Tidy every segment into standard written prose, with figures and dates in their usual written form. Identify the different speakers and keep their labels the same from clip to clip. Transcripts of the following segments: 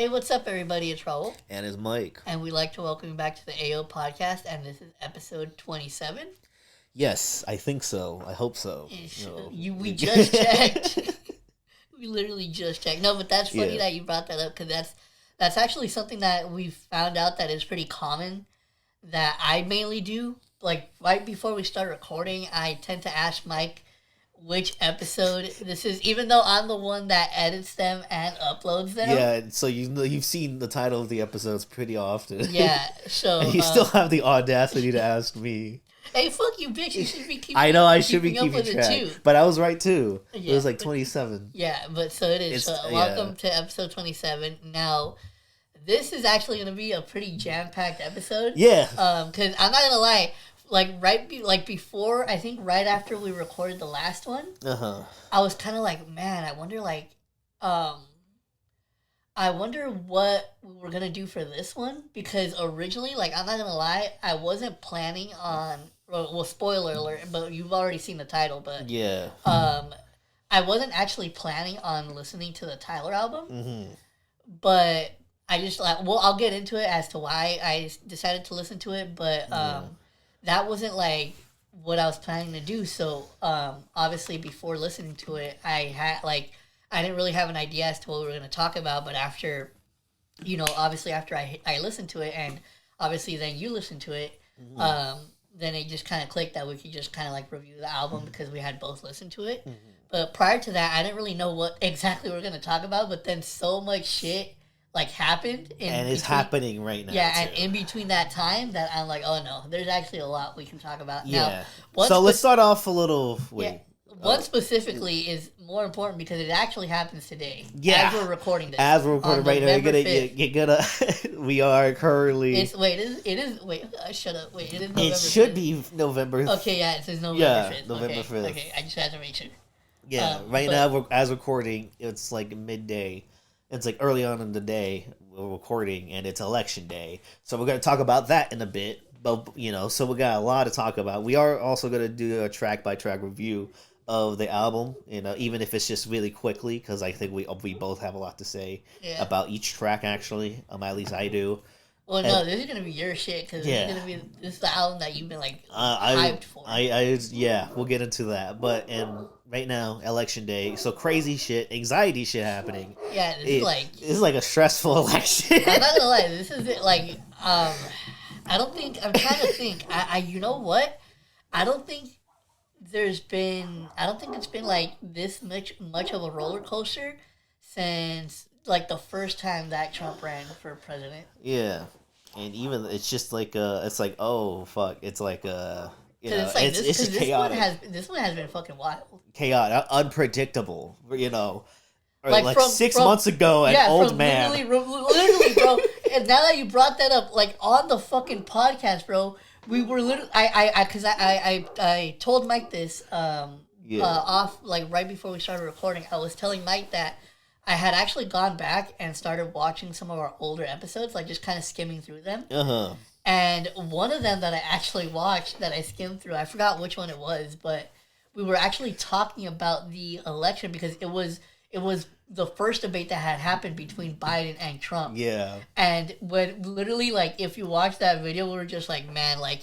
Speaker 1: Hey, what's up, everybody? It's Raul.
Speaker 2: And it's Mike.
Speaker 1: And we'd like to welcome you back to the AO podcast, and this is episode 27.
Speaker 2: Yes, I think so. I hope so.
Speaker 1: We just checked. We literally just checked. No, but that's funny that you brought that up, because that's actually something that we've found out that is pretty common, that I mainly do. Like, right before we start recording, I tend to ask Mike which episode this is, even though I'm the one that edits them and uploads them.
Speaker 2: Yeah, so you've seen the title of the episodes pretty often.
Speaker 1: Yeah, so...
Speaker 2: and you still have the audacity to ask me.
Speaker 1: Hey, fuck you, bitch. You should be keeping
Speaker 2: I know, I should be
Speaker 1: keeping
Speaker 2: keeping track.
Speaker 1: it too.
Speaker 2: But I was right, too.
Speaker 1: Yeah,
Speaker 2: it was like 27.
Speaker 1: Yeah, but so it is. So welcome to episode 27. Now, this is actually going to be a pretty jam-packed episode.
Speaker 2: Yeah.
Speaker 1: Because I'm not going to lie, before, I think right after we recorded the last one, I was kind of like, man, I wonder what we were going to do for this one, because originally, like, I'm not going to lie, I wasn't planning on, well, spoiler alert, but you've already seen the title, but
Speaker 2: yeah,
Speaker 1: I wasn't actually planning on listening to the Tyler album, but I just, I'll get into it as to why I decided to listen to it, but, that wasn't, like, what I was planning to do. So, obviously, before listening to it, I didn't really have an idea as to what we were going to talk about. But after, obviously, after I listened to it, and obviously then you listened to it, then it just kind of clicked that we could just kind of, like, review the album because we had both listened to it. But prior to that, I didn't really know what exactly we were going to talk about. But then so much shit, like, happened.
Speaker 2: And it's happening right now.
Speaker 1: Yeah,
Speaker 2: too.
Speaker 1: and in between that time, that I'm like, oh no, there's actually a lot we can talk about.
Speaker 2: Yeah.
Speaker 1: Now,
Speaker 2: so let's start off a little...
Speaker 1: One specifically is more important because it actually happens today.
Speaker 2: Yeah.
Speaker 1: As we're recording this.
Speaker 2: As we're recording right now, you're gonna we are currently...
Speaker 1: Shut up. Wait, it is November 5th.
Speaker 2: It should be November...
Speaker 1: Okay, yeah, it says November 5th.
Speaker 2: November 5th.
Speaker 1: Okay, I just had to make sure.
Speaker 2: Yeah, now, as recording, it's like midday. It's like early on in the day we're recording, and it's election day. So we're going to talk about that in a bit. But, so we got a lot to talk about. We are also going to do a track-by-track review of the album, even if it's just really quickly, because I think we both have a lot to say about each track, actually. At least I do.
Speaker 1: Well, no, this is going to be your shit, because this is the album that you've been, like, hyped for.
Speaker 2: We'll get into that. But, right now, election day, so crazy shit, anxiety shit happening.
Speaker 1: Yeah,
Speaker 2: this is like a stressful election.
Speaker 1: I'm not gonna lie, this is it. Like, I don't think, I'm trying to think. You know what? I don't think it's been like this much of a roller coaster since like the first time that Trump ran for president.
Speaker 2: Yeah, and even it's just like it's like, oh fuck, it's like
Speaker 1: it's just chaotic. This one has been fucking wild.
Speaker 2: Chaotic, unpredictable, Or
Speaker 1: like
Speaker 2: from 6 months ago, an old man.
Speaker 1: Literally, bro. And now that you brought that up, like on the fucking podcast, bro, we were literally. I told Mike this off like right before we started recording. I was telling Mike that I had actually gone back and started watching some of our older episodes, like just kind of skimming through them. And one of them that I actually watched, that I skimmed through, I forgot which one it was, but we were actually talking about the election because it was the first debate that had happened between Biden and Trump.
Speaker 2: Yeah.
Speaker 1: And when literally, like, if you watch that video, we were just like, man, like,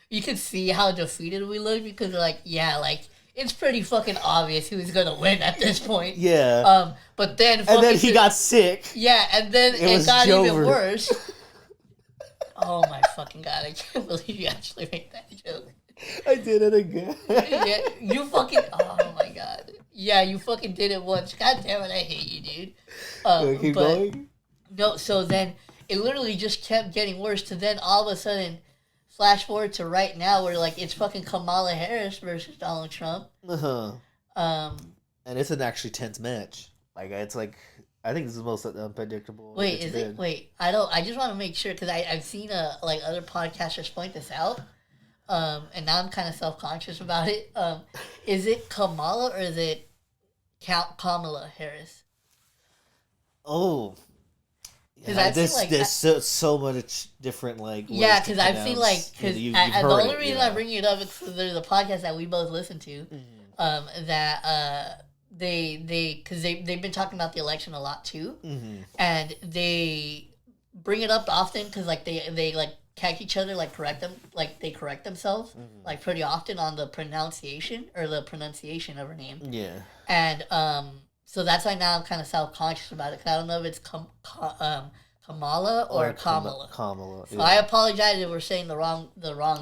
Speaker 1: you could see how defeated we looked because we're like, yeah, like, it's pretty fucking obvious who's gonna win at this point.
Speaker 2: Yeah.
Speaker 1: But then...
Speaker 2: And then he got sick.
Speaker 1: Yeah, and then it got even worse. Oh my fucking god, I can't believe you actually made that joke.
Speaker 2: I did it again.
Speaker 1: Yeah, you fucking... Oh my god. Yeah, you fucking did it once. God damn it, I hate you, dude.
Speaker 2: Keep going?
Speaker 1: No, so then it literally just kept getting worse to then all of a sudden flash forward to right now where, like, it's fucking Kamala Harris versus Donald Trump.
Speaker 2: And it's an actually tense match. Like, it's like... I think this is the most unpredictable.
Speaker 1: Wait, is it? Wait, I just want to make sure because I've seen like other podcasters point this out, and now I'm kind of self-conscious about it. Is it Kamala or is it Kamala Harris?
Speaker 2: Oh, yeah, there's so much different like.
Speaker 1: Yeah, because I've seen like the only reason I bring it up is because there's a podcast that we both listen to, that because they've been talking about the election a lot too,
Speaker 2: Mm-hmm.
Speaker 1: and they bring it up often because like they like catch each other, like correct them, like they correct themselves like pretty often on the pronunciation of her name.
Speaker 2: Yeah.
Speaker 1: And so that's why now I'm kind of self conscious about it, because I don't know if it's Kamala or Kamala.
Speaker 2: Kamala.
Speaker 1: So
Speaker 2: Yeah.
Speaker 1: I apologize if we're saying the wrong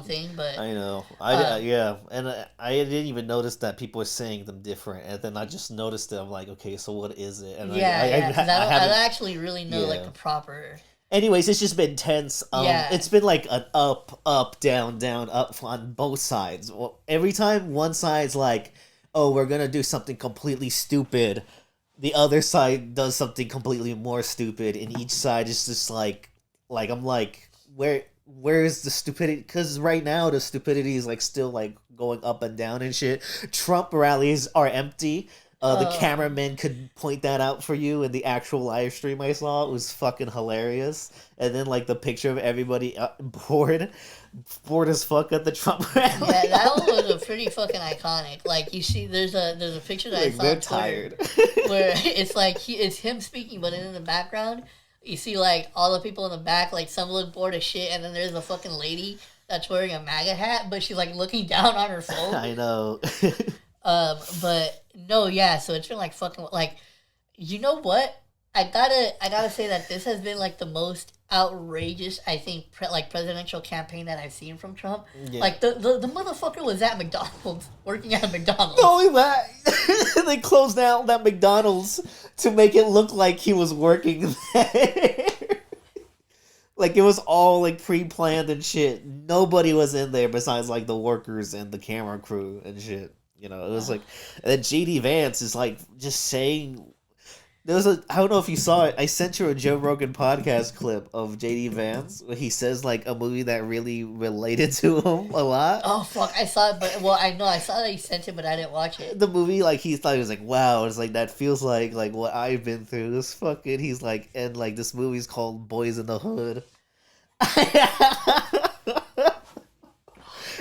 Speaker 1: thing, but
Speaker 2: I know. Yeah, and I didn't even notice that people were saying them different, and then I just noticed it. I'm like, okay, so what is it? And
Speaker 1: yeah, because I don't actually really know like the proper.
Speaker 2: Anyways, it's just been tense.
Speaker 1: Yeah.
Speaker 2: It's been like an up, down, up on both sides. Well, every time one side's like, oh, we're gonna do something completely stupid, the other side does something completely more stupid, and each side is just like I'm like, where is the stupidity? Because right now the stupidity is like still like going up and down and shit. Trump rallies are empty. The cameraman could point that out for you in the actual live stream I saw. It was fucking hilarious. And then like the picture of everybody bored as fuck at the Trump rally.
Speaker 1: Yeah, that one was a pretty fucking iconic. Like you see, there's a picture that
Speaker 2: like,
Speaker 1: I saw
Speaker 2: they're
Speaker 1: on
Speaker 2: tired.
Speaker 1: Twitter where it's like it's him speaking, but in the background you see like all the people in the back, like some look bored as shit, and then there's a fucking lady that's wearing a MAGA hat, but she's like looking down on her phone.
Speaker 2: I know.
Speaker 1: But no, yeah. So it's been like fucking like, you know what? I gotta say that this has been like the most outrageous, I think, presidential campaign that I've seen from Trump. Yeah. Like the motherfucker was at McDonald's, working at McDonald's.
Speaker 2: Not only that, they closed down that McDonald's to make it look like he was working there. Like it was all like pre-planned and shit. Nobody was in there besides like the workers and the camera crew and shit. You know, it was like, and then JD Vance is like just saying. I don't know if you saw it. I sent you a Joe Rogan podcast clip of JD Vance where he says like a movie that really related to him a lot.
Speaker 1: Oh fuck, I saw it, but I know I saw that he sent it, but I didn't watch it.
Speaker 2: The movie, like he thought, he was like, wow, it's like that feels like what I've been through. This fucking, he's like, and like this movie's called Boys in the Hood.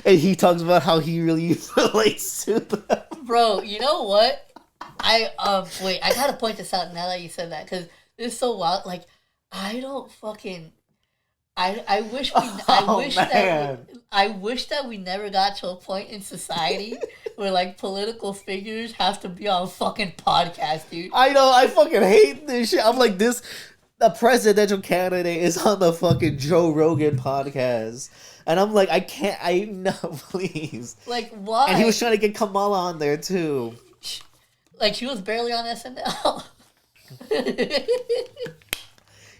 Speaker 2: And he talks about how he really relates to them.
Speaker 1: Bro, you know what? I gotta point this out now that you said that, because it's so wild. Like, I don't fucking. I wish that we never got to a point in society where like political figures have to be on fucking podcasts, dude.
Speaker 2: I know. I fucking hate this shit. I'm like this. The presidential candidate is on the fucking Joe Rogan podcast. And I'm like, no, please.
Speaker 1: Like, why?
Speaker 2: And he was trying to get Kamala on there, too.
Speaker 1: Like, she was barely on SNL.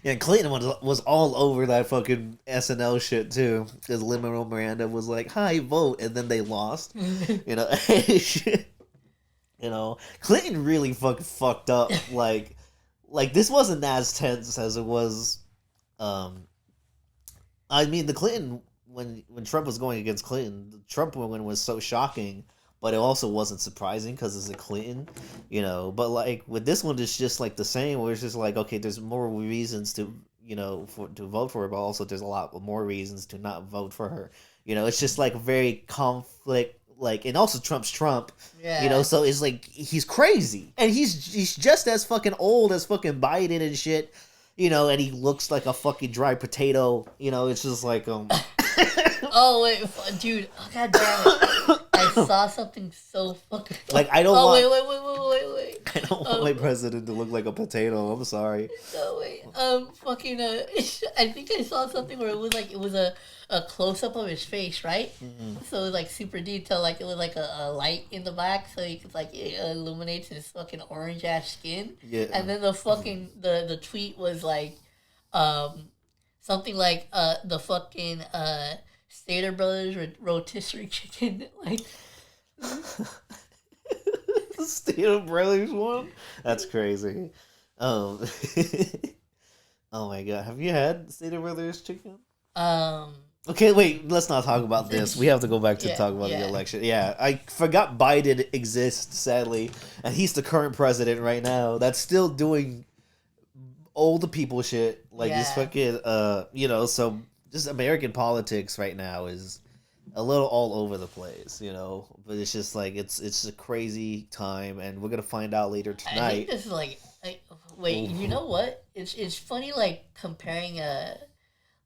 Speaker 2: Yeah, Clinton was all over that fucking SNL shit, too. Because Lin-Manuel Miranda was like, hi, vote. And then they lost. You know? You know? Clinton really fucking fucked up. Like, this wasn't as tense as it was. I mean, the Clinton... When Trump was going against Clinton, the Trump win was so shocking, but it also wasn't surprising because it's a Clinton, you know. But like with this one, it's just like the same, where it's just like, okay, there's more reasons to, you know, to vote for her, but also there's a lot more reasons to not vote for her. You know, it's just like very conflict, like, and also Trump's Trump, yeah. You know. So it's like he's crazy, and he's just as fucking old as fucking Biden and shit, you know. And he looks like a fucking dry potato, you know. It's just like
Speaker 1: Oh wait, dude! Oh, God damn it! I saw something so fucking.
Speaker 2: Like I don't.
Speaker 1: Oh
Speaker 2: want,
Speaker 1: wait!
Speaker 2: I don't want my president to look like a potato. I'm sorry.
Speaker 1: No wait. Fucking. I think I saw something where it was a close up of his face, right? Mm-hmm. So it was like super detailed, like it was like a light in the back, so you could like it illuminates his fucking orange ass skin. Yeah. And then the fucking the tweet was like, something like the fucking Stater Brothers rotisserie chicken, like
Speaker 2: the Stater Brothers one. That's crazy. Oh my god, have you had Stater Brothers chicken? Okay, wait. Let's not talk about this. We have to go back to talk about the election. Yeah, I forgot Biden exists, sadly, and he's the current president right now. That's still doing old people shit, like this fucking you know. So just American politics right now is a little all over the place, you know. But it's just like it's a crazy time, and we're gonna find out later tonight.
Speaker 1: I think this is like, wait, you know what? It's funny like comparing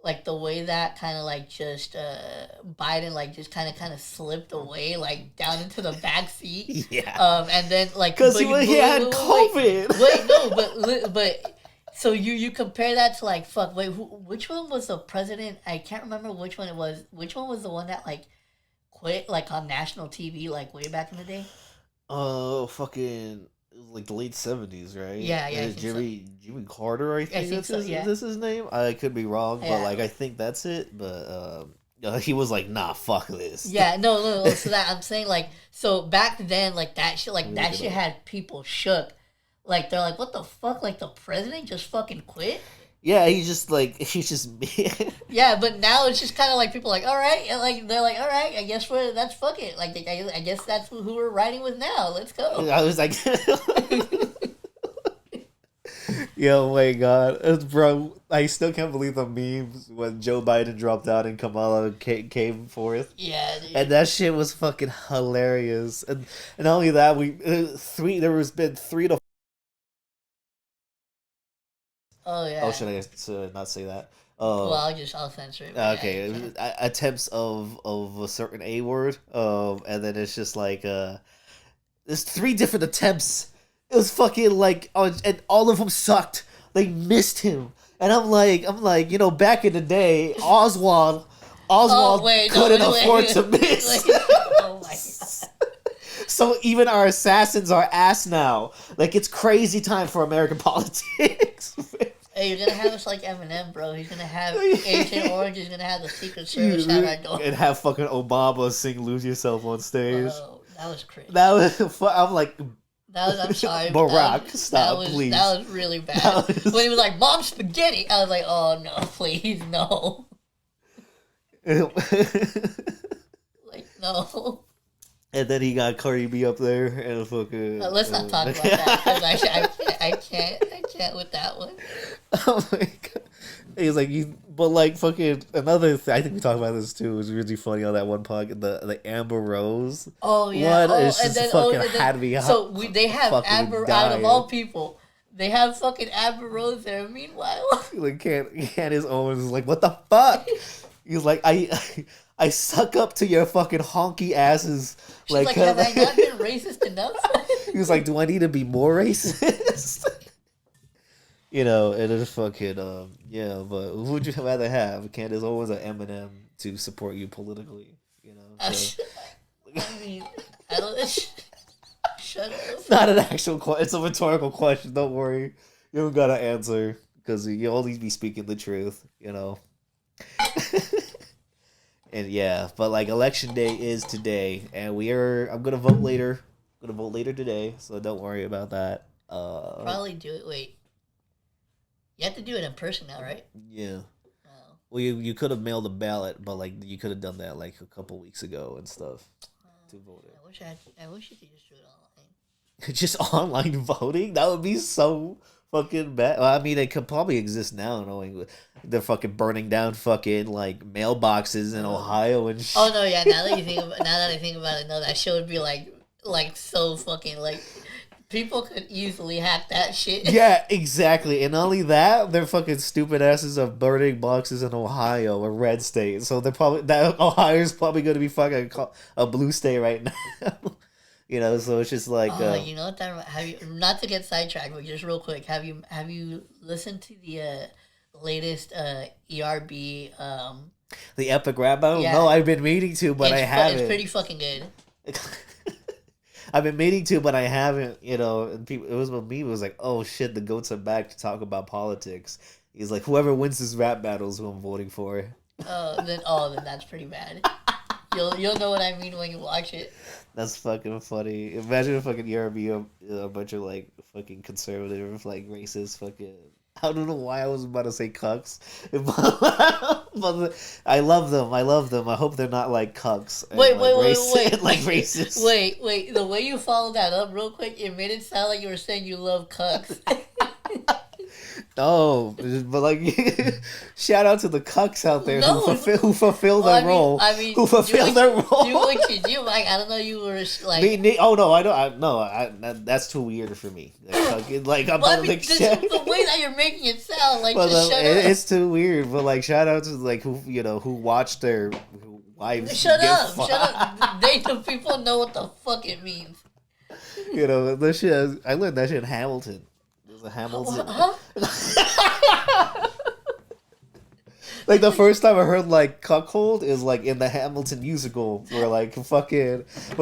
Speaker 1: like the way that kind of like just Biden like just kind of slipped away like down into the back seat.
Speaker 2: Yeah.
Speaker 1: And then like
Speaker 2: because he had COVID.
Speaker 1: Wait, no, but so you compare that to like fuck. Wait, which one was the president? I can't remember which one it was. Which one was the one that like quit like on national TV like way back in the day?
Speaker 2: Fucking. It was like the late 70s, right?
Speaker 1: Yeah.
Speaker 2: Jimmy Carter, I think that's his name. I could be wrong, but like I think that's it. But he was like, "Nah, fuck this."
Speaker 1: Yeah, no. So that I'm saying like, so back then, like that shit had people shook. Like they're like, "What the fuck?" Like the president just fucking quit.
Speaker 2: Yeah, he's just.
Speaker 1: Yeah, but now it's just kind of like people are like, all right, and like they're like, all right, I guess that's fuck it. Like I guess that's who we're riding with now. Let's go.
Speaker 2: I was like, yo, my God, bro, I still can't believe the memes when Joe Biden dropped out and Kamala came forth.
Speaker 1: Yeah, dude.
Speaker 2: And that shit was fucking hilarious. And not only that, there was been 3 to.
Speaker 1: Oh yeah.
Speaker 2: Oh, should I not say that?
Speaker 1: Well, I'll censor it.
Speaker 2: Okay, attempts of a certain A word, and then it's just like there's 3 different attempts. It was fucking like, and all of them sucked. They missed him, and I'm like, back in the day, Oswald couldn't afford to miss.
Speaker 1: Oh my God.
Speaker 2: So even our assassins are ass now. Like, it's crazy time for American politics.
Speaker 1: Hey, you're gonna have us like Eminem, bro. He's gonna have Agent Orange. He's gonna have the Secret Service out our door.
Speaker 2: And have fucking Obama sing "Lose Yourself" on stage.
Speaker 1: Oh, that was crazy.
Speaker 2: I'm like.
Speaker 1: I'm sorry.
Speaker 2: Barack, stop, please.
Speaker 1: That was really bad. When he was like, "Mom, spaghetti," I was like, "Oh no, please, no." Like, no.
Speaker 2: And then he got Cardi B up there and fucking.
Speaker 1: Let's not talk about that because I can't with that one.
Speaker 2: Oh my God! He's like but like fucking another thing. I think we talked about this too. It was really funny on that one podcast. The Amber Rose.
Speaker 1: Oh yeah.
Speaker 2: Had me.
Speaker 1: So they have Amber out of all people. They have fucking Amber Rose there. Meanwhile,
Speaker 2: like Candace Owens is like, what the fuck? He's like, I suck up to your fucking honky asses.
Speaker 1: She's like, have I not been racist enough?
Speaker 2: He was like, do I need to be more racist? You know, it is fucking, yeah, but who would you rather have? Candace Owens or Eminem to support you politically? You know? So.
Speaker 1: I don't... Shut up.
Speaker 2: It's not an actual question. It's a rhetorical question. Don't worry. You don't gotta answer because you only be speaking the truth, you know? And yeah, but like election day is today, and I'm gonna vote later. I'm gonna vote later today, so don't worry about that.
Speaker 1: Probably do it. Wait, you have to do it in person now, right?
Speaker 2: Yeah. Oh. Well, you could have mailed a ballot, but like you could have done that like a couple weeks ago and stuff to vote it.
Speaker 1: I wish you could just do it online.
Speaker 2: Just online voting? That would be so fucking bad. Well, I mean, it could probably exist now, knowing they're fucking burning down fucking like mailboxes in Ohio and shit.
Speaker 1: Oh no, yeah. Now that I think about it, no, that shit would be like so fucking like people could easily hack that shit.
Speaker 2: Yeah, exactly. And not only that, their fucking stupid asses are burning boxes in Ohio, a red state. So Ohio's probably going to be fucking a blue state right now. You know, so it's just like.
Speaker 1: You know what? Have you, not to get sidetracked, but just real quick, have you listened to the latest ERB?
Speaker 2: The Epic Rap Battle?
Speaker 1: Yeah.
Speaker 2: No, I've been meaning to, but I haven't.
Speaker 1: It's pretty fucking good.
Speaker 2: I've been meaning to, but I haven't. You know, and people. It was with me. It was like, oh shit, the goats are back to talk about politics. He's like, whoever wins this rap battle is who I'm voting for.
Speaker 1: Then that's pretty bad. You'll know what I mean when you watch it.
Speaker 2: That's fucking funny. Imagine if fucking ERB a bunch of like fucking conservative, like racist fucking. I don't know why I was about to say cucks, but I love them. I hope they're not like cucks.
Speaker 1: Wait,
Speaker 2: like racist.
Speaker 1: Wait. The way you followed that up real quick, it made it sound like you were saying you love cucks.
Speaker 2: Oh, but like, shout out to the cucks out there who fulfill their role. Who fulfill their role.
Speaker 1: Do what you do, Mike. I don't know you were like.
Speaker 2: Oh no, I don't. That's too weird for me. Like I'm
Speaker 1: well, the way that you're making it sound like just shut up.
Speaker 2: It's too weird. But like, shout out to like who watch their wives.
Speaker 1: Shut up! The people know what the fuck it means.
Speaker 2: That shit. I learned that shit in Hamilton. There's a Hamilton.
Speaker 1: Huh?
Speaker 2: Like the first time I heard like cuckold is like in the Hamilton musical where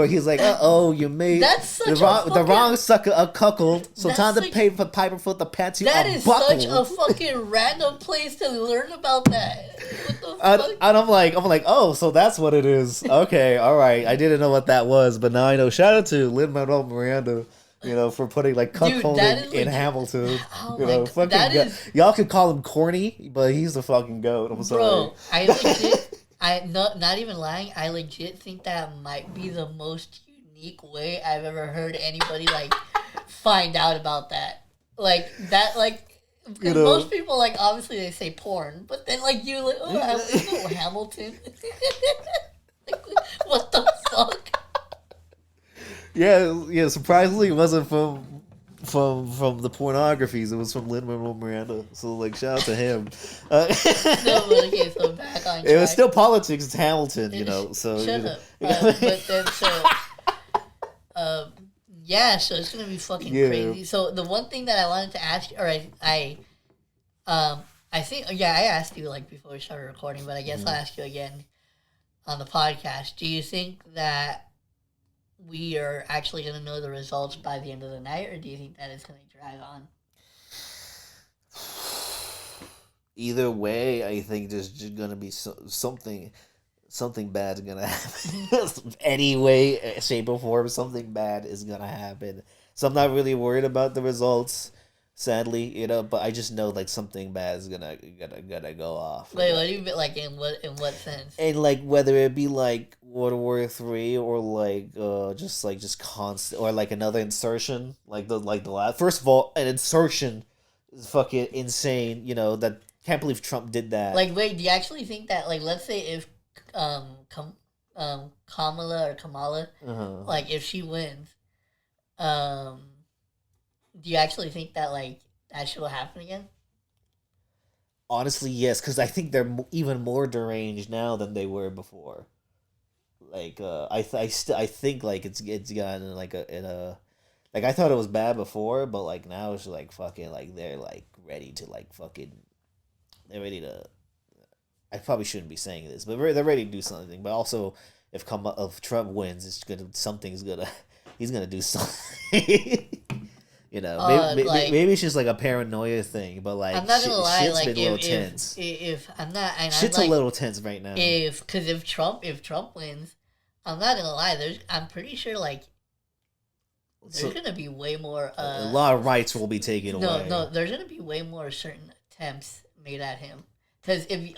Speaker 2: he's like, you made the wrong sucker a cuckold, so time to pay for piper for the pants you unbuckled.
Speaker 1: That is such a fucking random place to learn about that. What the fuck?
Speaker 2: And I'm like, oh, so that's what it is. Okay, all right. I didn't know what that was, but now I know. Shout out to Lin-Manuel Miranda. For putting like cuckolding in Hamilton. Y'all could call him corny, but he's the fucking goat. I'm sorry.
Speaker 1: Bro, not even lying, I legit think that might be the most unique way I've ever heard anybody like find out about that. Like that, like because most people like obviously they say porn, but then like you like Hamilton. Like, what the fuck?
Speaker 2: Yeah. Surprisingly, it wasn't from the pornographies. It was from Lin-Manuel Miranda. So, like, shout out to him.
Speaker 1: No, but okay, so back on track.
Speaker 2: It was still politics. It's Hamilton, So
Speaker 1: shut up. But then so it's gonna be fucking crazy. So the one thing that I wanted to ask you, or I think I asked you like before we started recording, but I guess I'll ask you again on the podcast. Do you think that we are actually going to know the results by the end of the night, or do you think that it's going to drag on?
Speaker 2: Either way, I think there's just going to be something bad's going to happen. Any way, shape, or form, something bad is going to happen. So I'm not really worried about the results, sadly, but I just know like something bad is gonna go off.
Speaker 1: Wait, what do you mean? Like in what sense?
Speaker 2: And like whether it be like World War III or like just constant or like another insertion like the last. First of all, an insertion is fucking insane. That can't believe Trump did that.
Speaker 1: Like, wait, do you actually think that like let's say if Kamala like if she wins, do you actually think that like that shit will happen again?
Speaker 2: Honestly, yes, because I think they're even more deranged now than they were before. Like, I think like it's gotten like like I thought it was bad before, but like now it's like fucking like they're like ready to like fucking they're ready to. I probably shouldn't be saying this, but they're ready to do something. But also, if Trump wins, he's gonna do something. Maybe it's just like a paranoia thing, but like
Speaker 1: I'm not gonna lie,
Speaker 2: shit's
Speaker 1: like
Speaker 2: been a little tense.
Speaker 1: If I'm not, and
Speaker 2: shit's
Speaker 1: I'm like,
Speaker 2: a little tense right now.
Speaker 1: If Trump wins, I'm not gonna lie. I'm pretty sure like there's gonna be way more.
Speaker 2: A lot of rights will be taken away.
Speaker 1: No, there's gonna be way more certain attempts made at him. Because if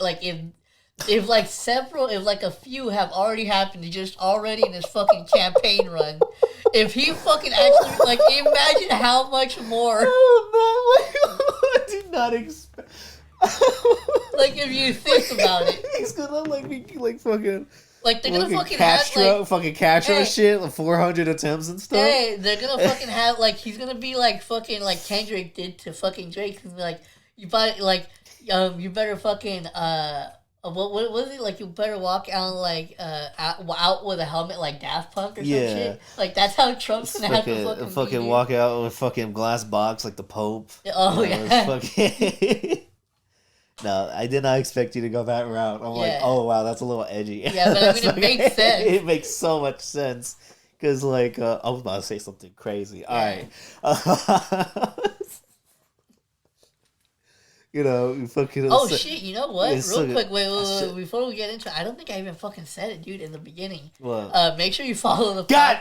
Speaker 1: a few have already happened just already in his fucking campaign run, if he fucking actually like imagine how much more.
Speaker 2: Oh no! I did not expect.
Speaker 1: Like if you think about it,
Speaker 2: he's gonna like be like fucking.
Speaker 1: Like they're gonna fucking
Speaker 2: Castro,
Speaker 1: have like
Speaker 2: fucking Castro shit, like 400 attempts and stuff.
Speaker 1: Hey, they're gonna fucking have like he's gonna be like fucking like Kendrick did to fucking Drake. He's like you better fucking what was it like? You better walk out like out with a helmet like Daft Punk or some shit. Like that's how Trump's gonna have to fucking
Speaker 2: walk out with a fucking glass box like the Pope.
Speaker 1: Oh yeah.
Speaker 2: No, I did not expect you to go that route. I'm like, oh wow, that's a little edgy.
Speaker 1: Yeah, but I mean, it makes sense.
Speaker 2: It makes so much sense because like I was about to say something crazy. All right. Fucking.
Speaker 1: Oh shit! You know what? Real quick, wait. Before we get into it, I don't think I even fucking said it, dude, in the beginning.
Speaker 2: What?
Speaker 1: Make sure you follow the.
Speaker 2: God.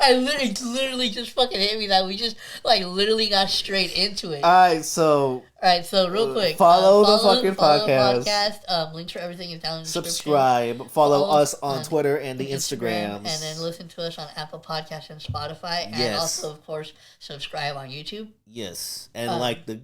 Speaker 1: It literally just fucking hit me that we just like literally got straight into it.
Speaker 2: Alright, so
Speaker 1: real quick,
Speaker 2: follow the fucking podcast.
Speaker 1: Links for everything is down in the description.
Speaker 2: Subscribe. Follow us on Twitter and the Instagrams.
Speaker 1: And then listen to us on Apple Podcasts and Spotify. And also, of course, subscribe on YouTube.
Speaker 2: Yes. And like the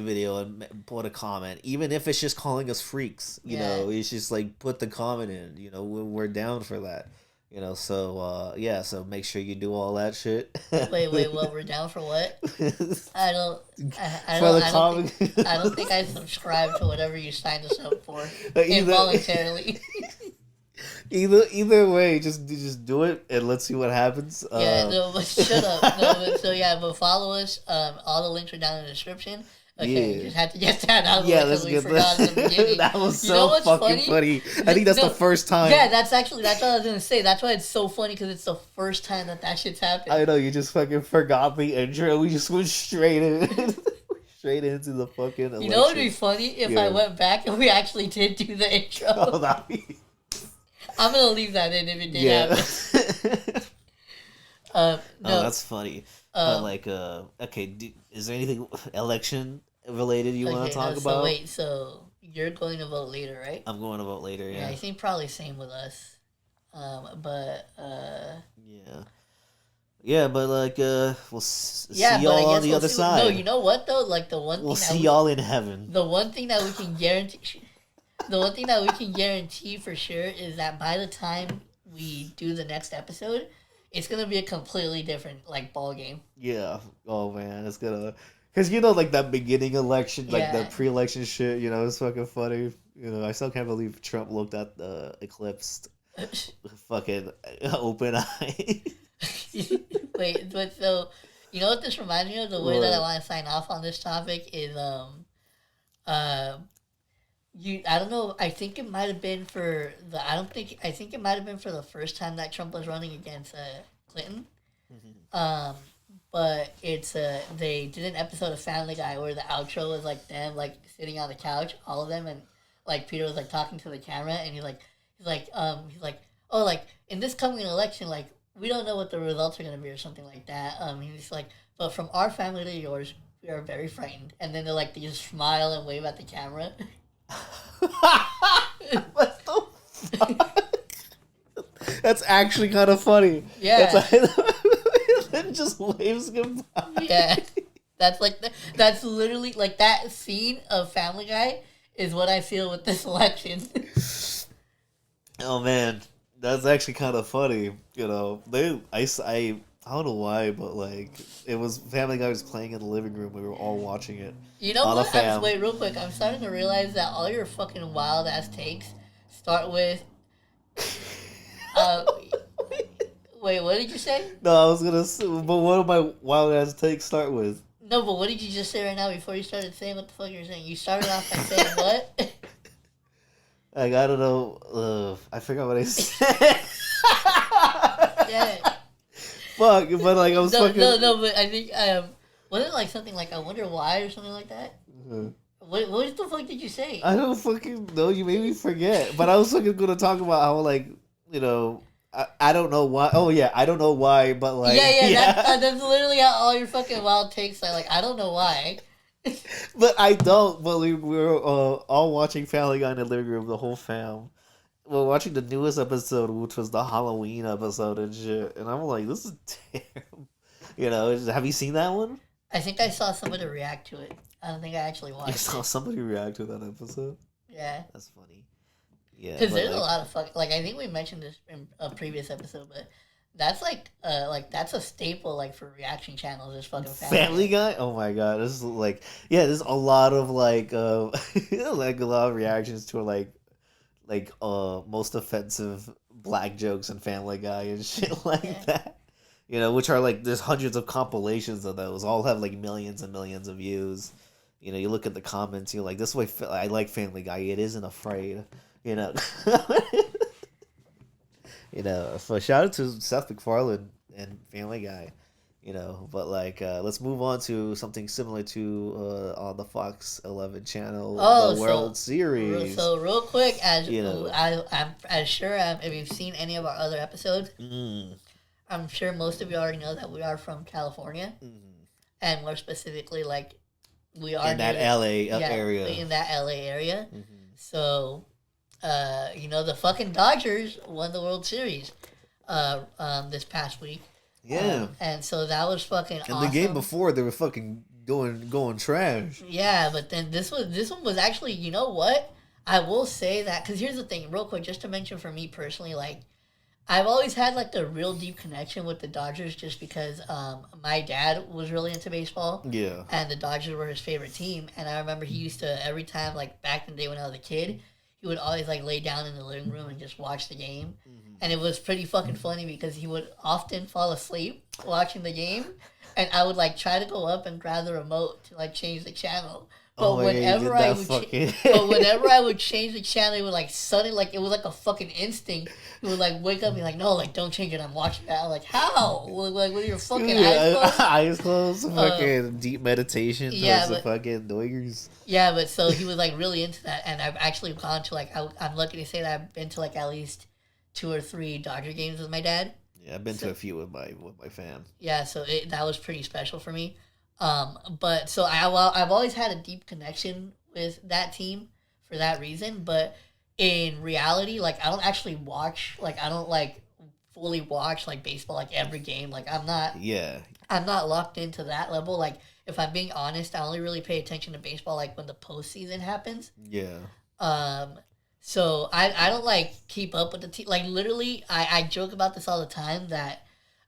Speaker 2: video and put a comment. Even if it's just calling us freaks. You know, it's just like put the comment in. You know, we're down for that. You know, so so make sure you do all that shit.
Speaker 1: Wait, what? We're down for what? I don't think I subscribe to whatever you signed us up for involuntarily.
Speaker 2: Either way, just do it and let's see what happens.
Speaker 1: But shut up. But follow us. All the links are down in the description. Okay, you just had to get that out of the way because we forgot at the beginning.
Speaker 2: That was so fucking funny. I think that's the first time.
Speaker 1: Yeah, that's what I was going to say. That's why it's so funny because it's the first time that shit's happened.
Speaker 2: I know, you just fucking forgot the intro. We just went straight into the fucking election.
Speaker 1: You know what would be funny? If I went back and we actually did do the intro.
Speaker 2: Oh, that'd be...
Speaker 1: I'm going to leave that in if it did happen. No.
Speaker 2: Oh, that's funny. But like, okay, is there anything election related you want to talk about?
Speaker 1: So you're going to vote later, right?
Speaker 2: I'm going to vote later, yeah.
Speaker 1: I think probably same with us.
Speaker 2: Yeah, but like, we'll see y'all on the other side.
Speaker 1: No, you know what though? Like the one thing
Speaker 2: we'll see y'all in heaven.
Speaker 1: The one thing that we can guarantee, for sure is that by the time we do the next episode, it's gonna be a completely different like ball game. Yeah.
Speaker 2: Oh man, it's gonna. Because, like, that beginning election, like, the pre-election shit, it's fucking funny. I still can't believe Trump looked at the eclipse fucking open eye.
Speaker 1: Wait, but so, you know what this reminds me of? The way that I want to sign off on this topic is, I don't know, I think it might have been for the first time that Trump was running against Clinton. Mm-hmm. But it's they did an episode of Family Guy where the outro was like them like sitting on the couch, all of them, and like Peter was like talking to the camera, and he's like, oh, like in this coming election, like we don't know what the results are gonna be or something like that. He's like, but from our family to yours, we are very frightened, and then they just smile and wave at the camera.
Speaker 2: What the fuck? That's actually kind of funny.
Speaker 1: Yeah.
Speaker 2: Then just waves goodbye.
Speaker 1: Yeah, that's literally like that scene of Family Guy is what I feel with this election.
Speaker 2: Oh man, that's actually kind of funny. I don't know why, but like it was Family Guy was playing in the living room. We were all watching it.
Speaker 1: You know what? Wait, real quick. I'm starting to realize that all your fucking wild ass takes start with. Wait, what did you say?
Speaker 2: No, I was gonna say, but what do my wild ass takes start with?
Speaker 1: No, but what did you just say right now before you started saying what the fuck you were saying? You started off by saying what?
Speaker 2: Like, I don't know. I forgot what I said.
Speaker 1: Yeah.
Speaker 2: Fuck, but like I was fucking...
Speaker 1: No, but I think, wasn't it like something like, I wonder why or something like that? Mm-hmm. What the fuck did you say?
Speaker 2: I don't fucking know, you made me forget. But I was fucking gonna talk about how, like, I don't know why. Oh yeah, I don't know why, but like
Speaker 1: that's literally how all your fucking wild takes are. Like, I don't know why.
Speaker 2: But I don't. But we were all watching Family Guy in the living room, the whole fam. We're watching the newest episode, which was the Halloween episode and shit. And I'm like, this is terrible. Have you seen that one?
Speaker 1: I think I saw somebody react to it. I don't think I actually watched it.
Speaker 2: You saw somebody react to that episode?
Speaker 1: Yeah.
Speaker 2: That's funny. Yeah,
Speaker 1: because there's a lot of fucking, like, I think we mentioned this in a previous episode, but that's that's a staple, like, for reaction channels. Is fucking
Speaker 2: Family Guy. Oh my god, this is like, there's a lot of like, like a lot of reactions to like most offensive black jokes in Family Guy and shit like that. Which are like, there's hundreds of compilations of those. All have like millions and millions of views. You look at the comments, you're like, this way I like Family Guy. It isn't afraid. So shout out to Seth MacFarlane and Family Guy, but like let's move on to something similar to on the Fox 11 channel, the World Series.
Speaker 1: So real quick, as I'm sure if you've seen any of our other episodes, I'm sure most of you already know that we are from California, and more specifically, like we are
Speaker 2: in that LA area.
Speaker 1: In that LA area. So, the fucking Dodgers won the World Series, this past week.
Speaker 2: Yeah,
Speaker 1: and so that was fucking awesome.
Speaker 2: And the game before, they were fucking going trash.
Speaker 1: Yeah, but then this one was actually, you know what? I will say that, because here's the thing, real quick, just to mention for me personally, like, I've always had, like, the real deep connection with the Dodgers just because my dad was really into baseball.
Speaker 2: Yeah.
Speaker 1: And the Dodgers were his favorite team. And I remember he used to, every time, like, back in the day when I was a kid, he would always, like, lay down in the living room and just watch the game. And it was pretty fucking funny because he would often fall asleep watching the game. And I would, like, try to go up and grab the remote to, like, change the channel. But whenever I would change the channel, it would like suddenly, like, it was like a fucking instinct. It would like wake up and be like, no, like, don't change it. I'm watching that. I'm like, how? Like, with your fucking eyes closed?
Speaker 2: Eyes closed. Fucking deep meditation towards the fucking Doyers.
Speaker 1: Yeah, but so he was like really into that, and I've actually gone to like I'm lucky to say that I've been to like at least 2 or 3 Dodger games with my dad.
Speaker 2: Yeah, I've been to a few with my fam.
Speaker 1: Yeah, so that was pretty special for me. But so I've always had a deep connection with that team for that reason. But in reality, like, I don't actually watch, like, I don't like fully watch like baseball, like every game. Like, I'm not locked into that level. Like, if I'm being honest, I only really pay attention to baseball like when the postseason happens.
Speaker 2: Yeah.
Speaker 1: So I don't like keep up with the team. Like, literally, I joke about this all the time that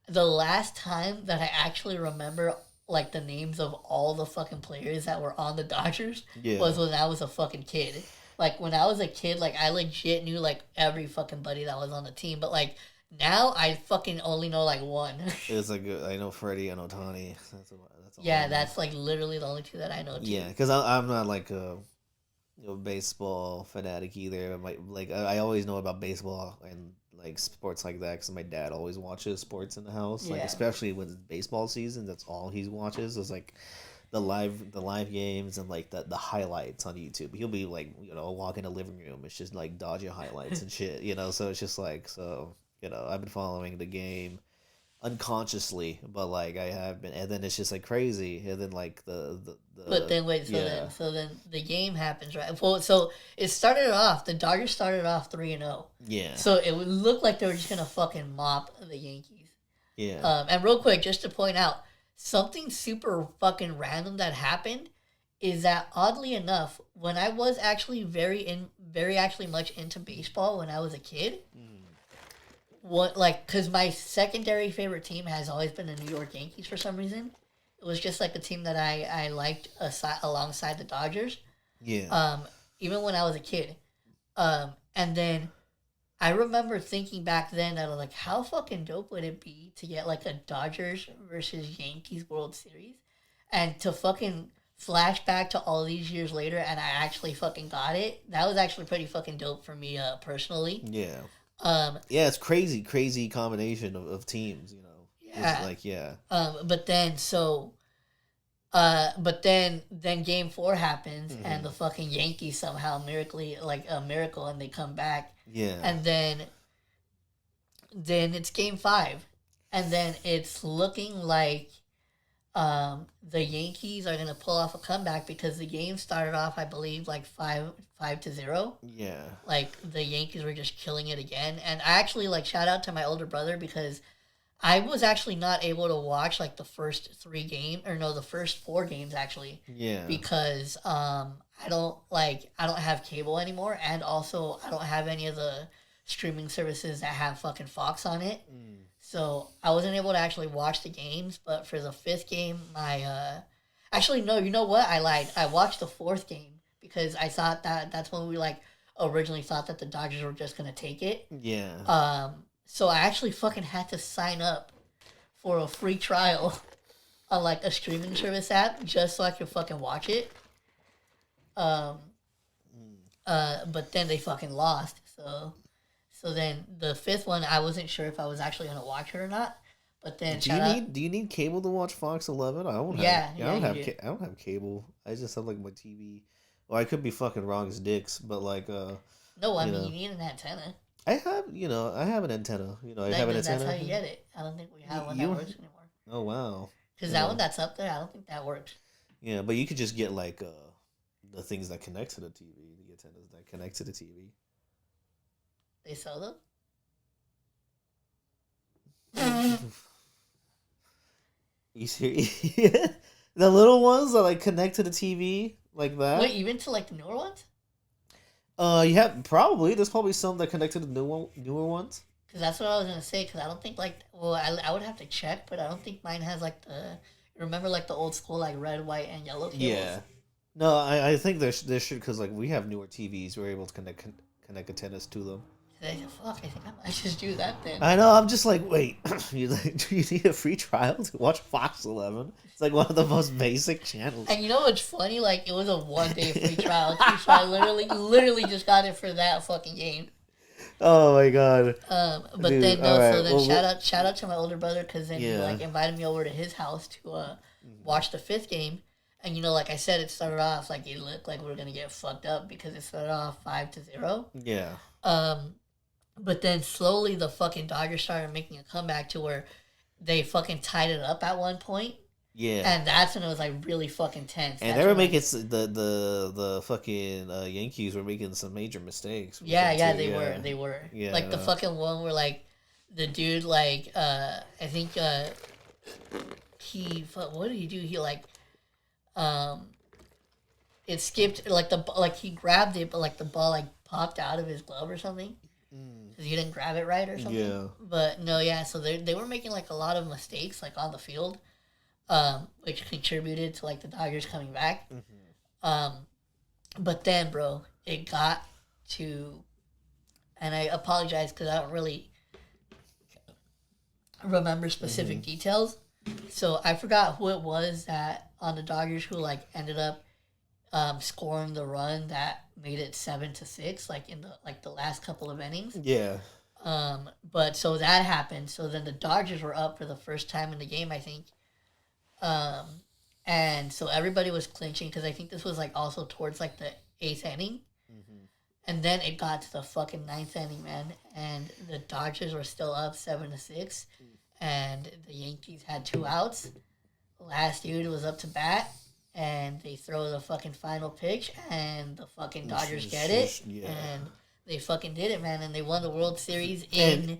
Speaker 1: the last time that I actually remember like the names of all the fucking players that were on the Dodgers was when I was a fucking kid. Like, when I was a kid, like, I legit knew like every fucking buddy that was on the team. But like now, I fucking only know like one.
Speaker 2: It's like I know Freddie and Ohtani.
Speaker 1: That's like literally the only 2 that I know too.
Speaker 2: Yeah, because I'm not like a baseball fanatic either. I always know about baseball and like sports like that because my dad always watches sports in the house. Like, especially when it's baseball season, that's all he watches is like the live games and like the highlights on YouTube. He'll be like, walk in the living room, it's just like Dodger highlights and shit, so it's just like, I've been following the game unconsciously, but like I have been, and then it's just like crazy, and then like the
Speaker 1: but then wait, so then the game happens, right? Well, so it started off, the Dodgers started off 3-0.
Speaker 2: Yeah.
Speaker 1: So it would look like they were just gonna fucking mop the Yankees.
Speaker 2: Yeah.
Speaker 1: And real quick, just to point out something super fucking random that happened is that, oddly enough, when I was actually very much into baseball when I was a kid. Because my secondary favorite team has always been the New York Yankees for some reason. It was just like the team that I liked alongside the Dodgers.
Speaker 2: Yeah.
Speaker 1: Even when I was a kid. And then I remember thinking back then that I was like, how fucking dope would it be to get like a Dodgers versus Yankees World Series? And to fucking flash back to all these years later and I actually fucking got it. That was actually pretty fucking dope for me personally.
Speaker 2: Yeah. It's crazy combination of teams,
Speaker 1: Yeah.
Speaker 2: It's like,
Speaker 1: but then game 4 happens and the fucking Yankees somehow like a miracle, and they come back.
Speaker 2: Yeah.
Speaker 1: And then it's game 5. And then it's looking like the Yankees are gonna pull off a comeback because the game started off, I believe, like 5-0.
Speaker 2: Yeah.
Speaker 1: Like, the Yankees were just killing it again. And I actually, like, shout out to my older brother because I was actually not able to watch like the first 3 games, or no, the first 4 games actually.
Speaker 2: Yeah.
Speaker 1: Because I don't have cable anymore, and also I don't have any of the streaming services that have fucking Fox on it. So I wasn't able to actually watch the games, but for the 5th game, actually, no, you know what? I lied. I watched the 4th game because I thought that's when we, like, originally thought that the Dodgers were just going to take it.
Speaker 2: Yeah.
Speaker 1: So I actually fucking had to sign up for a free trial on, like, a streaming service app just so I could fucking watch it. But then they fucking lost, So then the 5th one, I wasn't sure if I was actually gonna watch it or not. But then
Speaker 2: do you need cable to watch Fox 11? I don't have cable. I just have like my TV. Well, I could be fucking wrong as dicks, but like
Speaker 1: no, I mean, you need an antenna.
Speaker 2: I have, I have an antenna. I have an
Speaker 1: That's how
Speaker 2: antenna.
Speaker 1: you get it. I don't think we have one that
Speaker 2: You,
Speaker 1: works anymore.
Speaker 2: oh wow.
Speaker 1: Because that one that's up there, I don't think that works.
Speaker 2: Yeah, but you could just get like the things that connect to the TV, the antennas that connect to the TV.
Speaker 1: They sell them.
Speaker 2: You see, the little ones that like connect to the TV like that.
Speaker 1: Wait, even to like the newer ones?
Speaker 2: You have probably. There's probably some that connect to the newer ones.
Speaker 1: Because that's what I was gonna say. Because I don't think like, well, I would have to check, but I don't think mine has like the. Remember like the old school like red, white, and yellow cables.
Speaker 2: Yeah. No, I think there should, because like we have newer TVs, we're able to connect antennas to them.
Speaker 1: Fuck, I think I might just do that then.
Speaker 2: I know. I'm just like, wait, do you need a free trial to watch Fox 11? It's like one of the most basic channels.
Speaker 1: And you know what's funny? Like it was a 1 day free trial too, so I literally just got it for that fucking game.
Speaker 2: Oh my god.
Speaker 1: But
Speaker 2: Dude,
Speaker 1: then no,
Speaker 2: right.
Speaker 1: so then shout out to my older brother, because then he
Speaker 2: Yeah.
Speaker 1: like invited me over to his house to watch the 5th game. And like I said, it started off like it looked like we were gonna get fucked up because it started off 5-0.
Speaker 2: Yeah.
Speaker 1: But then slowly the fucking Dodgers started making a comeback to where they fucking tied it up at one point.
Speaker 2: Yeah.
Speaker 1: And that's when it was like really fucking tense.
Speaker 2: And they were making the fucking Yankees were making some major mistakes.
Speaker 1: Yeah, they were.
Speaker 2: Yeah,
Speaker 1: like the fucking one where like the dude like I think what did he do? He like it skipped like he grabbed it, but like the ball like popped out of his glove or something. Because he didn't grab it right or something.
Speaker 2: Yeah.
Speaker 1: But no, yeah. So they were making like a lot of mistakes like on the field, which contributed to like the Dodgers coming back. But then, bro, it got to, and I apologize because I don't really remember specific details. So I forgot who it was that on the Dodgers who like ended up scoring the run that made it 7-6, like in the last couple of innings.
Speaker 2: Yeah.
Speaker 1: But so that happened. So then the Dodgers were up for the first time in the game, I think. And so everybody was clinching because I think this was like also towards like the 8th inning. And then it got to the fucking 9th inning, man, and the Dodgers were still up 7-6, and the Yankees had 2 outs. Last dude was up to bat, and they throw the fucking final pitch, and the fucking Dodgers get it, and they fucking did it, man, and they won the World Series in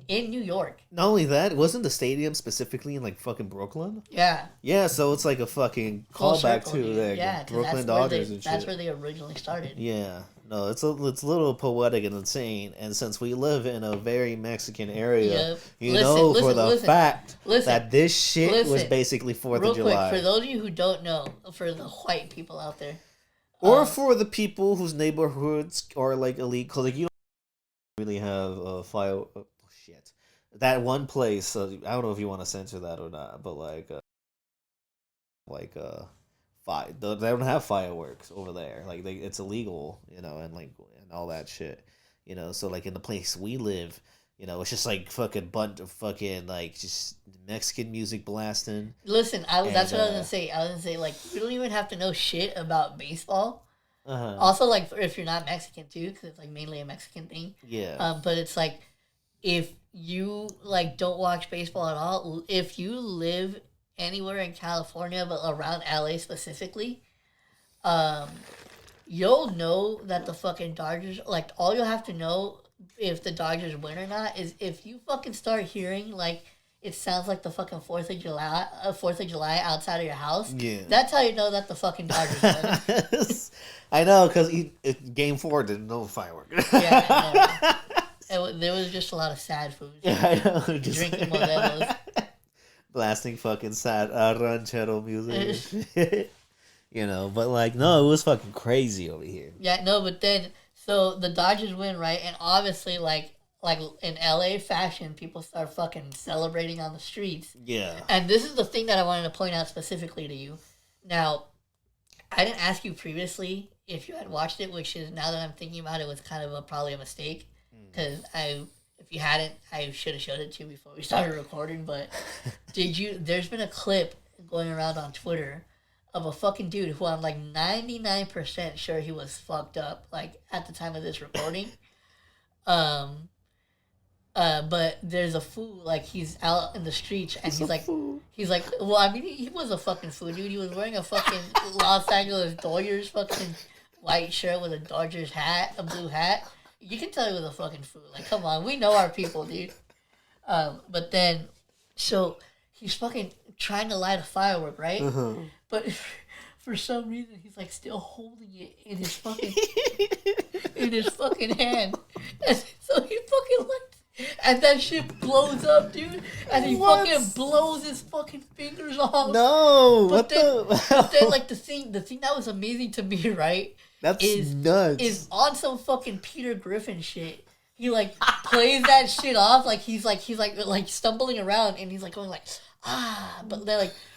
Speaker 1: New York.
Speaker 2: Not only that, wasn't the stadium specifically in like fucking Brooklyn?
Speaker 1: Yeah.
Speaker 2: Yeah, so it's like a fucking callback to the Brooklyn Dodgers and shit.
Speaker 1: That's where they originally started.
Speaker 2: Yeah. No, it's a little poetic and insane, and since we live in a very Mexican area, fact that this shit was basically 4th of July.
Speaker 1: Quick, for those of you who don't know, for the white people out there,
Speaker 2: or for the people whose neighborhoods are like illegal, because like you don't really have a fire. Oh, shit, that one place. I don't know if you want to censor that or not, but they don't have fireworks over there. Like it's illegal, and all that shit, So like in the place we live, it's just like fucking bunch of fucking like just Mexican music blasting.
Speaker 1: Listen, that's what I was gonna say. I was gonna say like you don't even have to know shit about baseball. Also, like if you're not Mexican too, because it's like mainly a Mexican thing.
Speaker 2: Yeah.
Speaker 1: But it's like if you like don't watch baseball at all, if you live anywhere in California but around LA specifically, you'll know that the fucking Dodgers, like all you'll have to know if the Dodgers win or not is if you fucking start hearing like it sounds like the fucking 4th of July outside of your house.
Speaker 2: Yeah.
Speaker 1: That's how you know that the fucking Dodgers won.
Speaker 2: I know, because Game 4 didn't know fireworks.
Speaker 1: Yeah, there was just a lot of sad food.
Speaker 2: Yeah, I know.
Speaker 1: Drinking Modelos.
Speaker 2: Blasting fucking sad ranchero music. But like, no, it was fucking crazy over here.
Speaker 1: Yeah, no, but then, so the Dodgers win, right? And obviously, like in LA fashion, people start fucking celebrating on the streets.
Speaker 2: Yeah.
Speaker 1: And this is the thing that I wanted to point out specifically to you. Now, I didn't ask you previously if you had watched it, which is, now that I'm thinking about it, was kind of probably a mistake. Because if you hadn't, I should have showed it to you before we started recording. But there's been a clip going around on Twitter of a fucking dude who I'm like 99% sure he was fucked up, like at the time of this recording. But there's a fool, like, he's out in the streets, and he's like, well, I mean, he was a fucking fool, dude. He was wearing a fucking Los Angeles Doyers fucking white shirt with a Dodgers hat, a blue hat. You can tell he was a fucking fool. Like, come on, we know our people, dude. But then, so he's fucking trying to light a firework, right? But for some reason, he's like still holding it in his fucking hand, and so he fucking like, and that shit blows up, dude, and he fucking blows his fucking fingers off.
Speaker 2: No,
Speaker 1: but then like the thing that was amazing to me, right?
Speaker 2: That's nuts.
Speaker 1: Is on some fucking Peter Griffin shit. He like plays that shit off like he's stumbling around, and he's like going like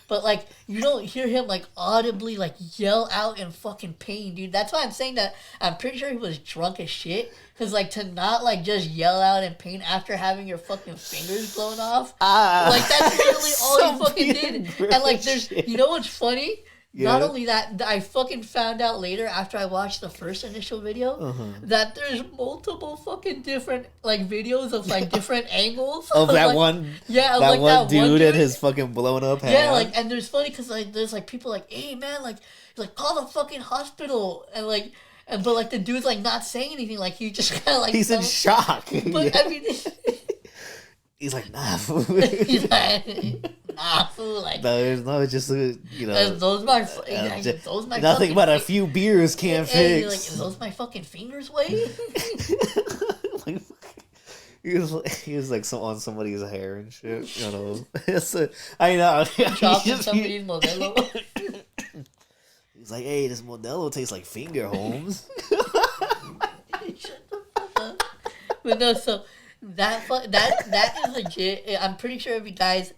Speaker 1: but you don't hear him like audibly like yell out in fucking pain, dude. That's why I'm saying that I'm pretty sure he was drunk as shit. Cause like to not like just yell out in pain after having your fucking fingers blown off, like that's literally all he fucking did. And like there's, you know what's funny? Yeah. Not only that, I fucking found out later after I watched the first initial video that there's multiple fucking different like videos of like different angles
Speaker 2: of that
Speaker 1: like,
Speaker 2: one,
Speaker 1: yeah,
Speaker 2: that one dude and his fucking blown up hand.
Speaker 1: Yeah, like, and there's funny because like there's like people like, hey man, like call the fucking hospital, and like, but like the dude's like not saying anything, like he just kind of like
Speaker 2: he's in shock.
Speaker 1: But I mean.
Speaker 2: He's like, nah, fool.
Speaker 1: He's like, nah, fool. Like,
Speaker 2: no, it's just, you know.
Speaker 1: Those my
Speaker 2: nothing but a few beers can't fix.
Speaker 1: Like, those my fucking fingers weigh?
Speaker 2: Like, he was like on somebody's hair and shit. You know. I know.
Speaker 1: Chopping somebody's Modelo.
Speaker 2: He's like, hey, this Modelo tastes like finger, Holmes.
Speaker 1: Shut the fuck up. But no, so. That is legit. I'm pretty sure if you guys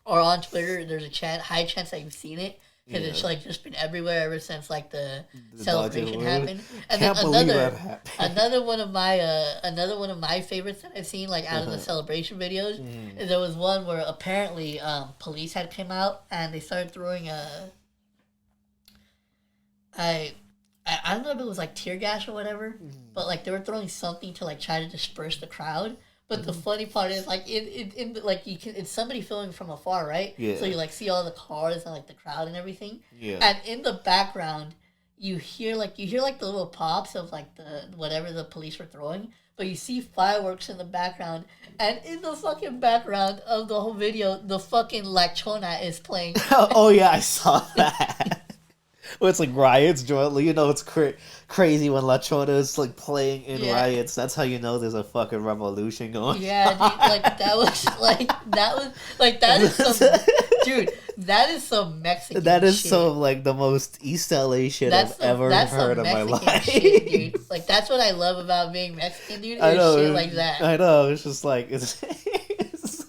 Speaker 1: are on Twitter, there's a high chance that you've seen it, because it's like just been everywhere ever since like the celebration happened. And then another one of my favorites that I've seen like out of the celebration videos is there was one where apparently police had come out and they started throwing I don't know if it was like tear gas or whatever, but like they were throwing something to like try to disperse the crowd. But the funny part is like in like it's somebody filming from afar, right?
Speaker 2: Yeah.
Speaker 1: So you like see all the cars and like the crowd and everything.
Speaker 2: Yeah.
Speaker 1: And in the background, you hear like the little pops of like the whatever the police were throwing, but you see fireworks in the background, and in the fucking background of the whole video, the fucking La Chona is playing.
Speaker 2: Oh yeah, I saw that. Well, it's like riots jointly, you know, it's crazy when La Chona is like playing in riots. That's how you know there's a fucking revolution going.
Speaker 1: Yeah, dude, like that is some dude. That is some Mexican.
Speaker 2: That is
Speaker 1: shit.
Speaker 2: Some like the most East LA shit I've ever heard in my life.
Speaker 1: Shit, dude. Like that's what I love about being Mexican, dude.
Speaker 2: I know,
Speaker 1: shit like that.
Speaker 2: I know. It's just like it's.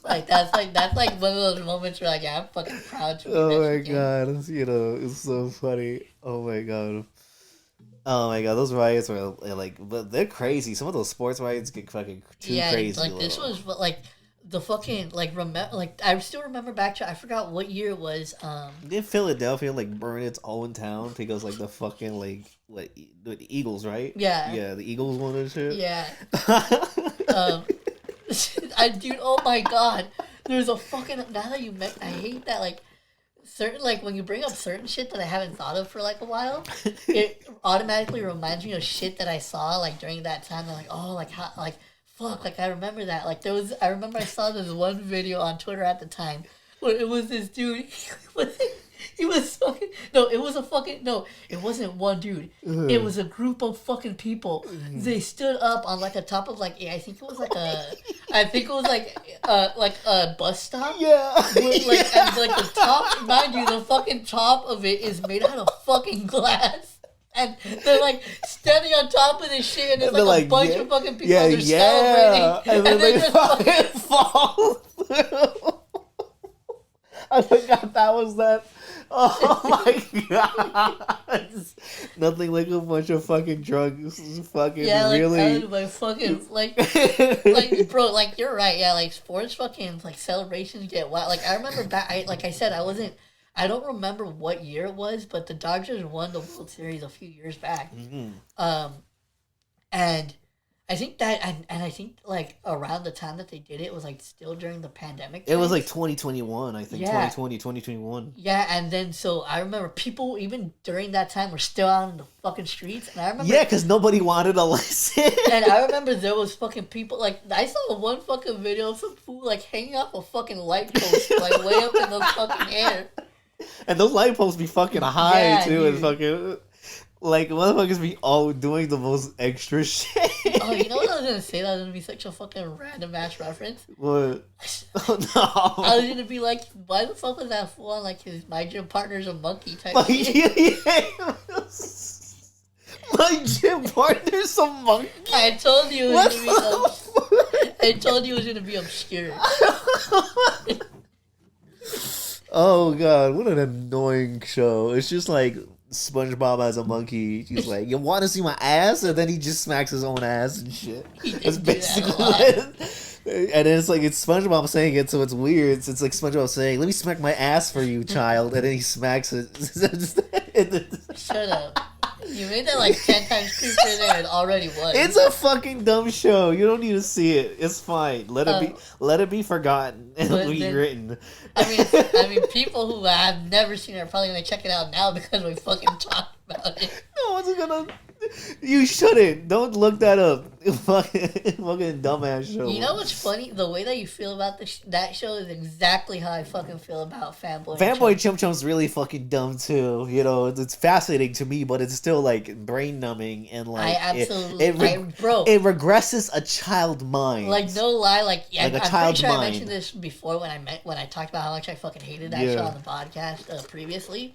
Speaker 1: Like that's like one of those moments where like, yeah, I'm fucking proud to be Mexican.
Speaker 2: My god, you know, it's so funny. Oh my god, those riots were like, but they're crazy. Some of those sports riots get fucking too crazy.
Speaker 1: Like this was like the fucking like I still remember back to I forgot what year it was.
Speaker 2: Did Philadelphia like burn its own town because like the fucking like the Eagles, right?
Speaker 1: Yeah,
Speaker 2: the Eagles won and shit.
Speaker 1: Yeah. Dude, oh my god, there's a fucking, now that you met, I hate that like certain, like when you bring up certain shit that I haven't thought of for like a while, it automatically reminds me of shit that I saw like during that time. I'm like, oh, like how, like fuck, like I remember that. Like I remember I saw this one video on Twitter at the time where it was this dude. It wasn't one dude. It was a group of fucking people. They stood up on like a top of like I think it was like a bus stop.
Speaker 2: Yeah.
Speaker 1: With, like, and like the top, mind you, the fucking top of it is made out of fucking glass. And they're like standing on top of this shit, and there's like a bunch of fucking people and they're celebrating.
Speaker 2: And then they just fucking fall through. I forgot that was that. Oh my god! Nothing like a bunch of fucking drugs. Fucking really.
Speaker 1: Like fucking like bro, like you're right. Yeah, like sports fucking like celebrations get wild. Like I remember back. Like I said, I don't remember what year it was, but the Dodgers won the World Series a few years back. And I think that, and I think like around the time that they did it was like still during the pandemic.
Speaker 2: It was like 2021, I think.
Speaker 1: Yeah.
Speaker 2: 2020, 2021.
Speaker 1: Yeah, and then so I remember people even during that time were still out in the fucking streets, and I remember.
Speaker 2: Yeah, because nobody wanted to listen.
Speaker 1: And I remember there was fucking people like I saw one fucking video of some fool like hanging off a fucking light post like way up in the fucking air.
Speaker 2: And those light posts be fucking high
Speaker 1: Yeah,
Speaker 2: too,
Speaker 1: dude.
Speaker 2: and fucking. Like, motherfuckers be all doing the most extra shit.
Speaker 1: Oh, you know what I was gonna say? That was gonna be such a fucking random ass reference.
Speaker 2: What? Oh, no.
Speaker 1: I was gonna be like, why the fuck was that fool on like his my gym partner's a monkey type
Speaker 2: Like,
Speaker 1: shit?
Speaker 2: yeah. My gym partner's a monkey.
Speaker 1: I told you it
Speaker 2: What
Speaker 1: was gonna be.
Speaker 2: the fuck?
Speaker 1: I told you it was gonna be obscure.
Speaker 2: Oh god, what an annoying show. It's just like SpongeBob as a monkey. He's like, you want to see my ass? And then he just smacks his own ass and shit. That's basically it. And then it's like, it's SpongeBob saying it, so it's weird. It's like SpongeBob saying, let me smack my ass for you, child. And then he smacks it.
Speaker 1: Shut up. You made that like 10 times creepier than it already was.
Speaker 2: It's a fucking dumb show. You don't need to see it. It's fine. Let it be forgotten and rewritten.
Speaker 1: I mean, people who have never seen it are probably gonna check it out now because we fucking talked about it.
Speaker 2: No one's gonna. You shouldn't. Don't look that up. Fucking dumbass show.
Speaker 1: You know what's funny? The way that you feel about that show is exactly how I fucking feel about Fanboy.
Speaker 2: Fanboy Chum Chum's really fucking dumb too. You know, it's fascinating to me, but it's still like brain numbing and like
Speaker 1: I absolutely, bro,
Speaker 2: it regresses a child mind.
Speaker 1: Like no lie, like yeah,
Speaker 2: like
Speaker 1: I'm
Speaker 2: a child's
Speaker 1: pretty sure
Speaker 2: mind.
Speaker 1: I mentioned this before when I talked about how much I fucking hated that show on the podcast previously,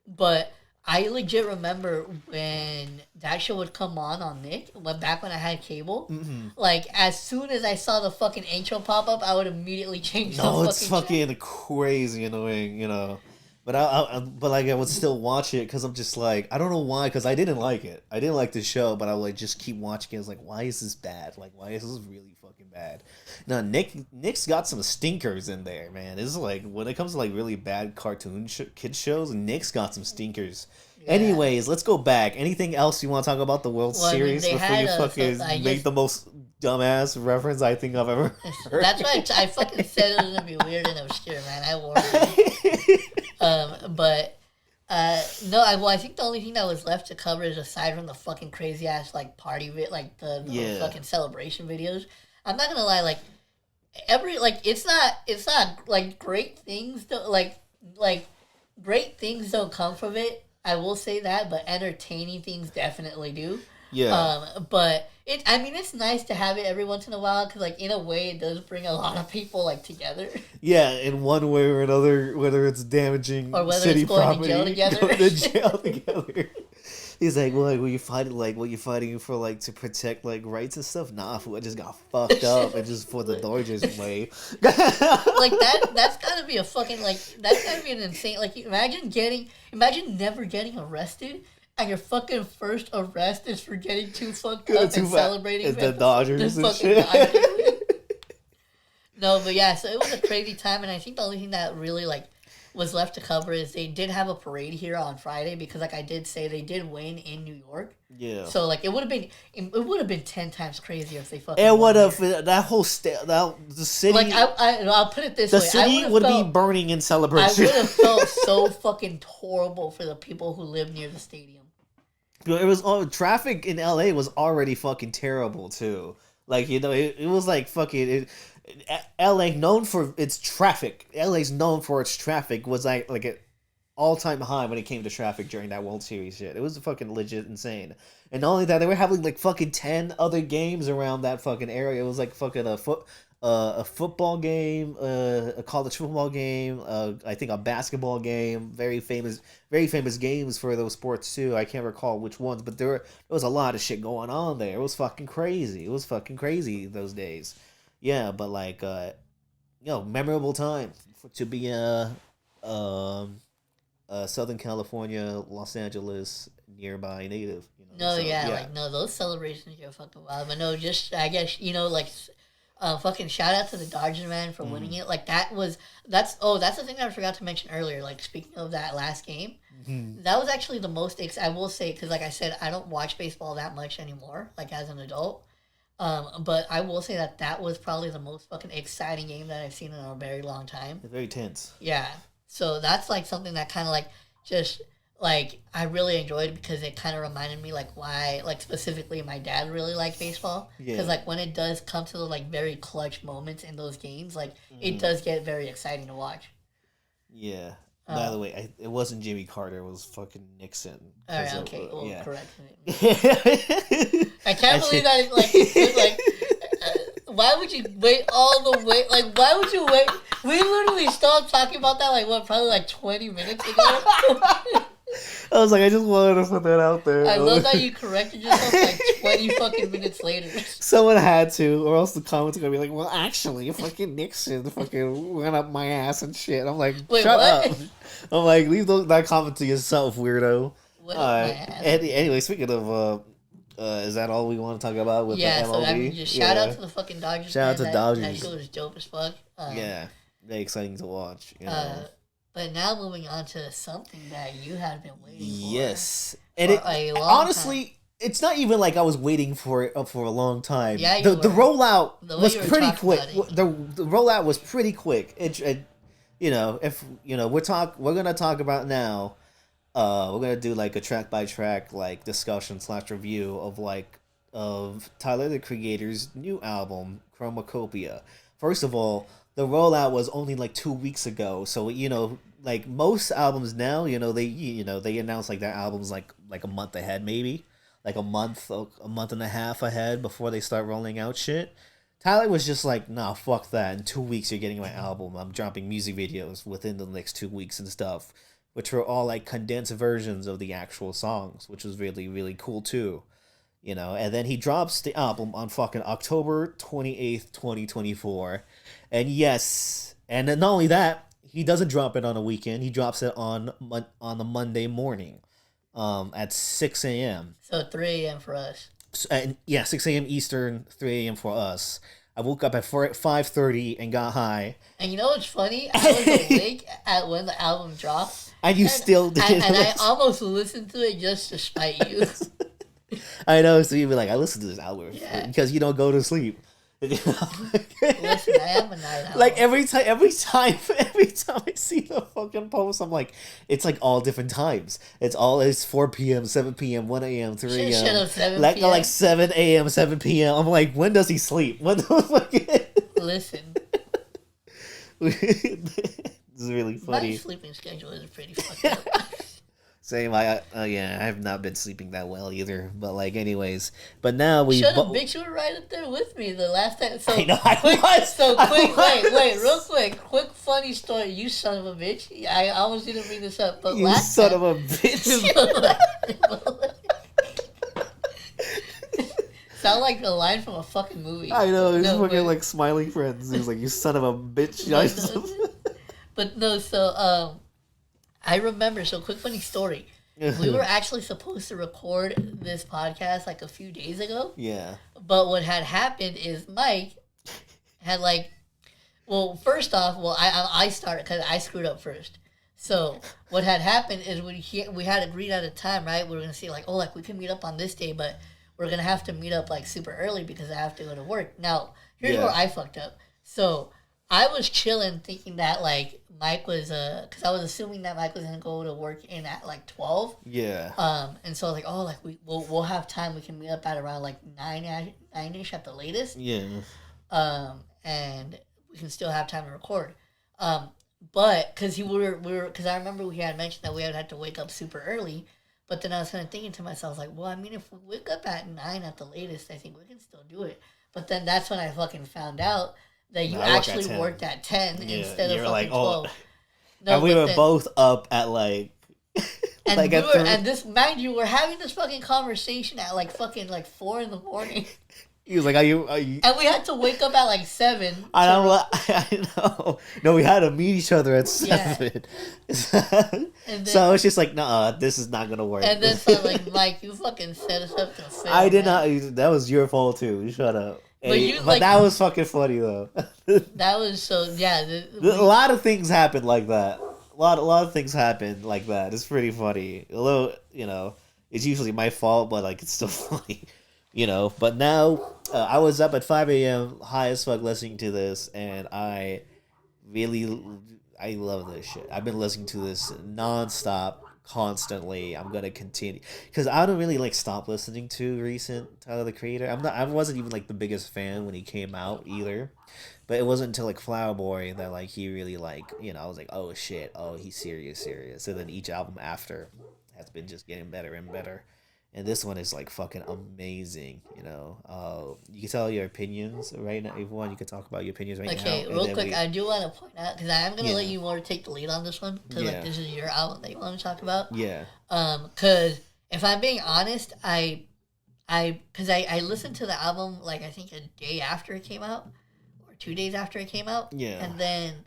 Speaker 1: but. I legit remember when that show would come on Nick, back when I had cable. Mm-hmm. Like, as soon as I saw the fucking intro pop up, I would immediately change the fucking
Speaker 2: it's fucking crazy annoying, you know. But I would still watch it because I'm just like, I don't know why, because I didn't like it. I didn't like the show, but I would like just keep watching it. I was like, why is this bad? Like, why is this really fucking bad? Now, Nick's got some stinkers in there, man. It's like, when it comes to like really bad cartoon kids shows, Nick's got some stinkers. Yeah. Anyways, let's go back. Anything else you want to talk about the World Series before you fucking make the most dumbass reference I think I've ever heard?
Speaker 1: That's why I fucking said it was going to be weird and obscure, man. I warned you. I think the only thing that was left to cover is aside from the fucking crazy ass like party like the fucking celebration videos. I'm not gonna lie, like it's not like great things great things don't come from it. I will say that, but entertaining things definitely do. Yeah. But it's nice to have it every once in a while because, like, in a way, it does bring a lot of people like together. Yeah,
Speaker 2: in one way or another, whether it's damaging
Speaker 1: or whether
Speaker 2: city
Speaker 1: it's going
Speaker 2: property,
Speaker 1: to jail together.
Speaker 2: Go to jail together. He's like, well, like, were you fighting for like to protect like rights and stuff? Nah, fool, I just got fucked up and just for the Doyers way.
Speaker 1: Like that's gotta be a fucking that's gotta be an insane imagine never getting arrested. And your fucking first arrest is for getting too fucked up and celebrating
Speaker 2: the Dodgers and shit.
Speaker 1: No, but yeah, so it was a crazy time, and I think the only thing that really was left to cover is they did have a parade here on Friday because, like I did say, they did win in New York. Yeah. So it would have been 10 times crazier if they fucking.
Speaker 2: It would have that whole the city.
Speaker 1: Like I'll put it this way:
Speaker 2: the city would be burning in celebration.
Speaker 1: I would have felt so fucking horrible for the people who live near the stadium.
Speaker 2: It was traffic in LA was already fucking terrible too. Like, you know, it was like fucking. LA known for its traffic. LA's known for its traffic was like an all-time high when it came to traffic during that World Series shit. It was fucking legit insane. And not only that, they were having like fucking 10 other games around that fucking area. It was like fucking a football game, a college football game, I think a basketball game. Very famous games for those sports too. I can't recall which ones, but there was a lot of shit going on there. It was fucking crazy. It was fucking crazy those days. Yeah, but like, memorable time to be Southern California, Los Angeles nearby native. You know?
Speaker 1: Those celebrations are fucking wild. But no, just I guess fucking shout out to the Dodgers, man, for winning it. Like that's the thing that I forgot to mention earlier. Like speaking of that last game, that was actually the most I will say because like I said, I don't watch baseball that much anymore. Like as an adult. But I will say that was probably the most fucking exciting game that I've seen in a very long time.
Speaker 2: Very tense.
Speaker 1: Yeah. So that's like something that kind of like just like I really enjoyed because it kind of reminded me like why like specifically my dad really liked baseball because like when it does come to the like very clutch moments in those games like it does get very exciting to watch.
Speaker 2: Yeah. By the way, it wasn't Jimmy Carter. It was fucking Nixon.
Speaker 1: All right. Okay. Well,
Speaker 2: yeah.
Speaker 1: correct. I can't believe that. Why would you wait all the way? Like, why would you wait? We literally stopped talking about that, like, what, probably like 20 minutes ago?
Speaker 2: I was like, I just wanted to put that out there.
Speaker 1: I love that you corrected yourself like 20 fucking minutes later.
Speaker 2: Someone had to, or else the comments are going to be like, well, actually, fucking Nixon fucking went up my ass and shit. I'm like,
Speaker 1: wait,
Speaker 2: shut
Speaker 1: what?
Speaker 2: up. I'm like, leave that comment to yourself, weirdo. Anyway, speaking of... is that all we want to talk about with the MLB?
Speaker 1: So I mean, just shout out to the fucking Dodgers.
Speaker 2: Shout out to Dodgers.
Speaker 1: That show was dope as fuck.
Speaker 2: Yeah, very exciting to watch. You know.
Speaker 1: But now moving on to something that you had been waiting for.
Speaker 2: Yes, and honestly, it's not even like I was waiting for it for a long time.
Speaker 1: Yeah,
Speaker 2: the rollout was pretty quick. The rollout was pretty quick. It you know, if you know, we're gonna talk about now. We're gonna do like a track by track like discussion / review of Tyler the Creator's new album Chromakopia. First of all, the rollout was only like 2 weeks ago, so you know, like most albums now, they announce like their albums like a month ahead, maybe like a month and a half ahead before they start rolling out shit. Tyler was just like, nah, fuck that. In 2 weeks, you're getting my album. I'm dropping music videos within the next 2 weeks and stuff, which were all like condensed versions of the actual songs, which was really, really cool too. You know, and then he drops the album on fucking October 28th, 2024. And yes, and then not only that, he doesn't drop it on a weekend. He drops it on a Monday morning at 6 a.m.
Speaker 1: So 3 a.m. for us.
Speaker 2: And yeah, 6 a.m. Eastern, 3 a.m. for us. I woke up at 5:30 and got high.
Speaker 1: And you know what's funny? I was awake at when the album dropped.
Speaker 2: And you still did.
Speaker 1: And I almost listened to it just to spite you.
Speaker 2: I know, so you'd be like, I listen to this album because you don't go to sleep.
Speaker 1: Listen, I am a night owl.
Speaker 2: Like every time I see the fucking post, I'm like, it's like all different times. It's 4 p.m., 7 p.m., 1 a.m., 3 a.m.
Speaker 1: Shut up, 7
Speaker 2: like
Speaker 1: p.m.
Speaker 2: like 7 a.m., 7 p.m. I'm like, when does he sleep? When the fucking
Speaker 1: Listen.
Speaker 2: This is really funny.
Speaker 1: My sleeping schedule is pretty fucked up.
Speaker 2: Same, I have not been sleeping that well either. But like, anyways, but now we.
Speaker 1: Shut up, bitch! You were right up there with me the last time. So
Speaker 2: I know I was.
Speaker 1: So quick, wait, real quick, funny story. You son of a bitch! I almost didn't bring this up, but
Speaker 2: you
Speaker 1: last
Speaker 2: son
Speaker 1: time,
Speaker 2: of a bitch.
Speaker 1: Sound like a line from a fucking movie.
Speaker 2: I know, it's fucking like Smiling Friends. He was like, "You son of a bitch."
Speaker 1: But no, so I remember. So quick, funny story. We were actually supposed to record this podcast like a few days ago.
Speaker 2: Yeah.
Speaker 1: But what had happened is Mike had like, well, first off, I started because I screwed up first. So what had happened is we had agreed at a time, right? We were gonna say like, oh, like we can meet up on this day, but we're gonna have to meet up like super early because I have to go to work. Now here's where I fucked up. So I was chilling, thinking that like Mike was because I was assuming that Mike was gonna go to work in at like 12.
Speaker 2: Yeah.
Speaker 1: And so I was like, oh, like we'll have time. We can meet up at around like 9-ish at the latest.
Speaker 2: Yeah.
Speaker 1: And we can still have time to record. But because because I remember we had mentioned that we had to wake up super early. But then I was kind of thinking to myself, like, well, I mean, if we wake up at 9 at the latest, I think we can still do it. But then that's when I fucking found out that you actually worked at 10 instead of fucking like, 12.
Speaker 2: No, and we were both up at like...
Speaker 1: And like and this, mind you, we're having this fucking conversation at like fucking like 4 in the morning.
Speaker 2: He was like, are you...
Speaker 1: And we had to wake up at like 7.
Speaker 2: I know. No, we had to meet each other at 7. Yeah. So it's just like, nah, this is not going to work.
Speaker 1: And then so like, Mike, you fucking set us up to fail.
Speaker 2: I did not. That was your fault too. Shut up. But that was fucking funny though.
Speaker 1: That was so, yeah.
Speaker 2: A lot of things happened like that. A lot of things happened like that. It's pretty funny. Although, it's usually my fault, but like it's still funny. But now I was up at 5 a.m. high as fuck listening to this, and really, I love this shit. I've been listening to this nonstop, constantly. I'm gonna continue because I don't really like stop listening to recent Tyler the Creator. I wasn't even like the biggest fan when he came out either, but it wasn't until like Flower Boy that like he really like I was like, oh shit, oh he's serious. And then each album after has been just getting better and better. And this one is like fucking amazing, You can tell your opinions right now. If you want, you can talk about your opinions right now.
Speaker 1: Okay, real quick, I do want to point out because I am gonna
Speaker 2: Yeah.
Speaker 1: let you more take the lead on this one because
Speaker 2: Yeah.
Speaker 1: like this is your album that you want to talk about.
Speaker 2: Yeah.
Speaker 1: Because if I'm being honest, I listened to the album like I think a day after it came out or 2 days after it came out.
Speaker 2: Yeah.
Speaker 1: And then,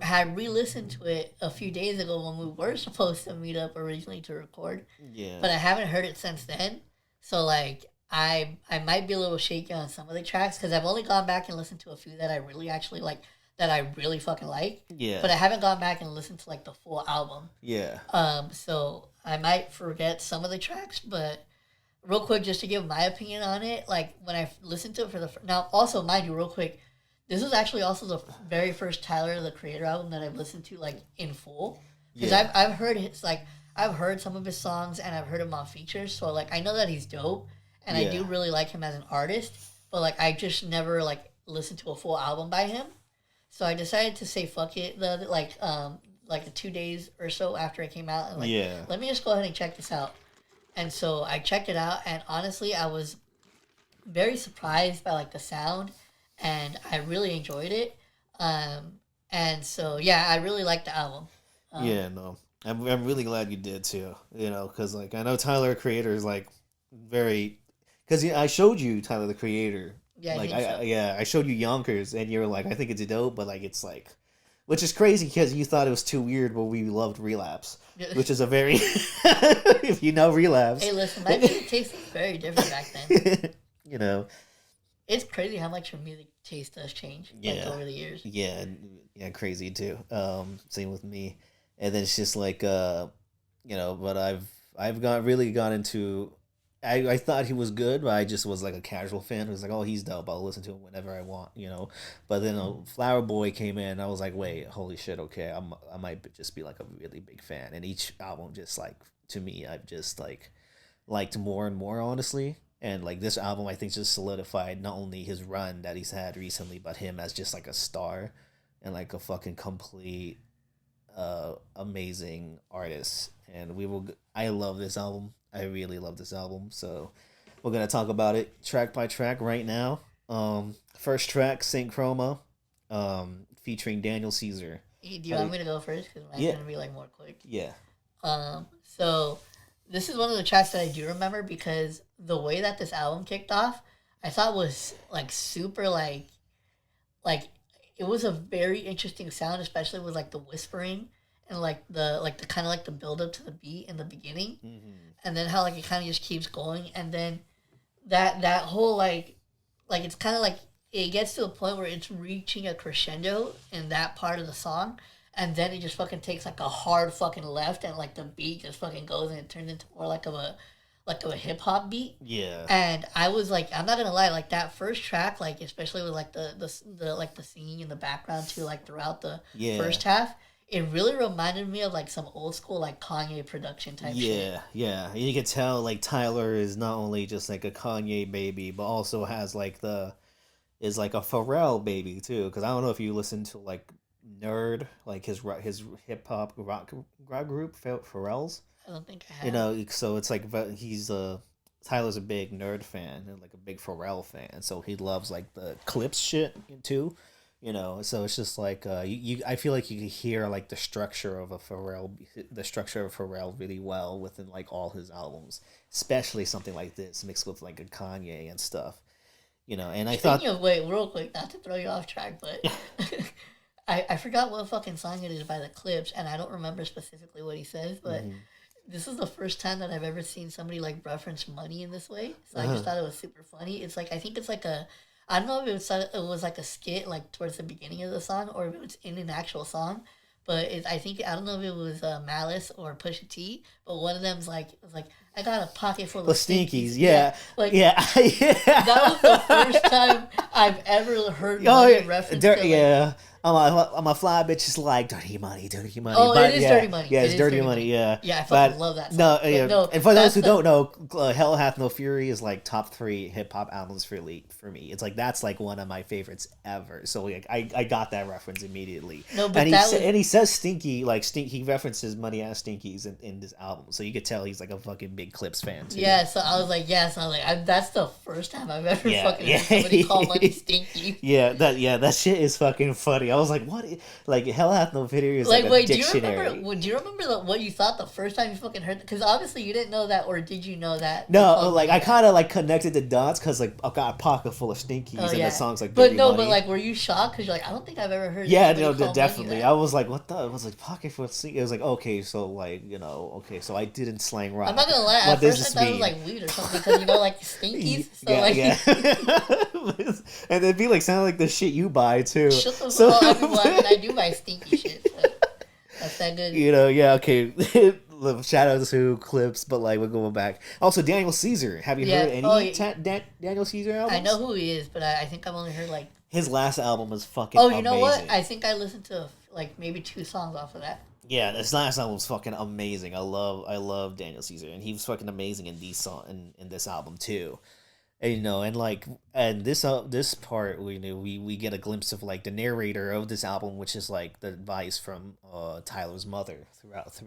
Speaker 1: had re-listened to it a few days ago when we were supposed to meet up originally to record.
Speaker 2: Yeah.
Speaker 1: But I haven't heard it since then. So like I might be a little shaky on some of the tracks because I've only gone back and listened to a few that I really actually like, that I really fucking like.
Speaker 2: Yeah.
Speaker 1: But I haven't gone back and listened to like the full album.
Speaker 2: Yeah.
Speaker 1: So I might forget some of the tracks, but real quick, just to give my opinion on it, like when I listened to it for now, also mind you, real quick, this is actually also the very first Tyler the Creator album that I've listened to like in full because I've heard his I've heard some of his songs and I've heard him on features, so like I know that he's dope and I do really like him as an artist, but like I just never like listened to a full album by him, so I decided to say fuck it like 2 days or so after it came out and let me just go ahead and check this out, and so I checked it out and honestly I was very surprised by like the sound. And I really enjoyed it, and so yeah, I really liked the album.
Speaker 2: No, I'm really glad you did too. Because like I know Tyler the Creator is like very, because I showed you Tyler the Creator.
Speaker 1: Yeah,
Speaker 2: like
Speaker 1: I
Speaker 2: I showed you Yonkers, and you're like, I think it's dope, but like it's like, which is crazy because you thought it was too weird, but we loved Relapse, which is a very, if you know Relapse.
Speaker 1: Hey, listen, my music taste was very different back then. It's crazy how much your music taste does change over the years.
Speaker 2: Yeah, crazy too. Same with me. And then it's just like but I've really got into I thought he was good, but I just was like a casual fan. It was like, oh, he's dope. I'll listen to him whenever I want. But then Flower Boy came in, and I was like, wait, holy shit, okay, I might just be like a really big fan. And each album just like, to me, I've just like liked more and more, honestly. And like this album, I think just solidified not only his run that he's had recently, but him as just like a star and like a fucking complete, amazing artist. And I love this album. I really love this album. So we're gonna talk about it track by track right now. First track, Saint Chroma, featuring Daniel Caesar.
Speaker 1: Do you want me to go first? Because mine's gonna be like more quick.
Speaker 2: Yeah.
Speaker 1: So this is one of the tracks that I do remember because the way that this album kicked off, I thought was like super like it was a very interesting sound, especially with like the whispering and like the kind of like the build up to the beat in the beginning, and then how like it kind of just keeps going, and then that whole like it's kind of like it gets to a point where it's reaching a crescendo in that part of the song. And then it just fucking takes like a hard fucking left, and like the beat just fucking goes and it turns into more like of a hip hop beat.
Speaker 2: Yeah.
Speaker 1: And I was like, I'm not gonna lie, like that first track, like especially with like the like the singing in the background too, like throughout the first half, it really reminded me of like some old school like Kanye production type shit.
Speaker 2: Yeah. You can tell like Tyler is not only just like a Kanye baby, but also has like is like a Pharrell baby too. Because I don't know if you listen to like Nerd, like his hip hop rock group, Pharrell's.
Speaker 1: I don't think I have.
Speaker 2: So it's like he's Tyler's a big Nerd fan and like a big Pharrell fan, so he loves like the Clips shit too. So it's just like I feel like you can hear like the structure of Pharrell really well within like all his albums, especially something like this mixed with like a Kanye and stuff. And I thought.
Speaker 1: Wait, real quick, not to throw you off track, but. I forgot what fucking song it is by the Clips, and I don't remember specifically what he says, but this is the first time that I've ever seen somebody like reference money in this way. So I just thought it was super funny. It's like I think it's like I don't know if it was like a skit like towards the beginning of the song or if it was in an actual song, but I don't know if it was Malice or Pusha T, but one of them's like it was like I got a pocket full
Speaker 2: The
Speaker 1: of
Speaker 2: Stinkies,
Speaker 1: Stinkies.
Speaker 2: yeah.
Speaker 1: Like,
Speaker 2: yeah.
Speaker 1: that was the first time I've ever heard money reference to, like,
Speaker 2: yeah. I'm a fly bitch is like dirty money,
Speaker 1: oh,
Speaker 2: but
Speaker 1: it is
Speaker 2: yeah,
Speaker 1: Dirty Money.
Speaker 2: yeah,
Speaker 1: It
Speaker 2: it's
Speaker 1: is
Speaker 2: dirty
Speaker 1: Dirty
Speaker 2: money,
Speaker 1: Money.
Speaker 2: yeah.
Speaker 1: Yeah, I fucking
Speaker 2: But
Speaker 1: love that song.
Speaker 2: no,
Speaker 1: But
Speaker 2: yeah.
Speaker 1: no,
Speaker 2: And for those who
Speaker 1: the-
Speaker 2: don't know, Hell Hath No Fury is like top 3 hip hop albums for me. It's like that's like one of my favorites ever. So like I got that reference immediately.
Speaker 1: No, but
Speaker 2: and he says stinky, like he references Money Ass Stinkies in this album, so you could tell he's like a fucking big Clips fan too.
Speaker 1: Yeah, so I was like, that's the first time I've ever
Speaker 2: Yeah,
Speaker 1: fucking
Speaker 2: yeah.
Speaker 1: heard somebody call money stinky.
Speaker 2: that shit is fucking funny. I was like, what? Like Hell Hath No Fury is like a
Speaker 1: wait,
Speaker 2: dictionary.
Speaker 1: do you remember what you thought the first time you fucking heard? Because obviously you didn't know that, or did you know that?
Speaker 2: No, like I kind of like connected the dots because like I've got a pocket full of Stinkies and the song's like.
Speaker 1: But no,
Speaker 2: money.
Speaker 1: but like, were you shocked? Because you're like, I don't think I've ever heard.
Speaker 2: Yeah, no, definitely. I was like, what the? I was like, pocket full of Stinkies. It was like, okay, so like so I didn't slang rock.
Speaker 1: I'm not gonna lie. At first I thought it was like weed or something because like Stinkies. So
Speaker 2: yeah. And it'd be like sound like the shit you buy too.
Speaker 1: Shut the fuck up. I do buy stinky shit. So that's that good.
Speaker 2: Okay. Shout out to Clips, but like we're going back. Also, Daniel Caesar. Have you heard any Daniel Caesar albums?
Speaker 1: I know who he is, but I think I've only heard like
Speaker 2: his last album is fucking.
Speaker 1: Oh, you know
Speaker 2: amazing.
Speaker 1: what? I think I listened to like maybe 2 songs off of that.
Speaker 2: Yeah, this last album was fucking amazing. I love Daniel Caesar, and he was fucking amazing in this album too. And and this part we get a glimpse of like the narrator of this album, which is like the advice from Tyler's mother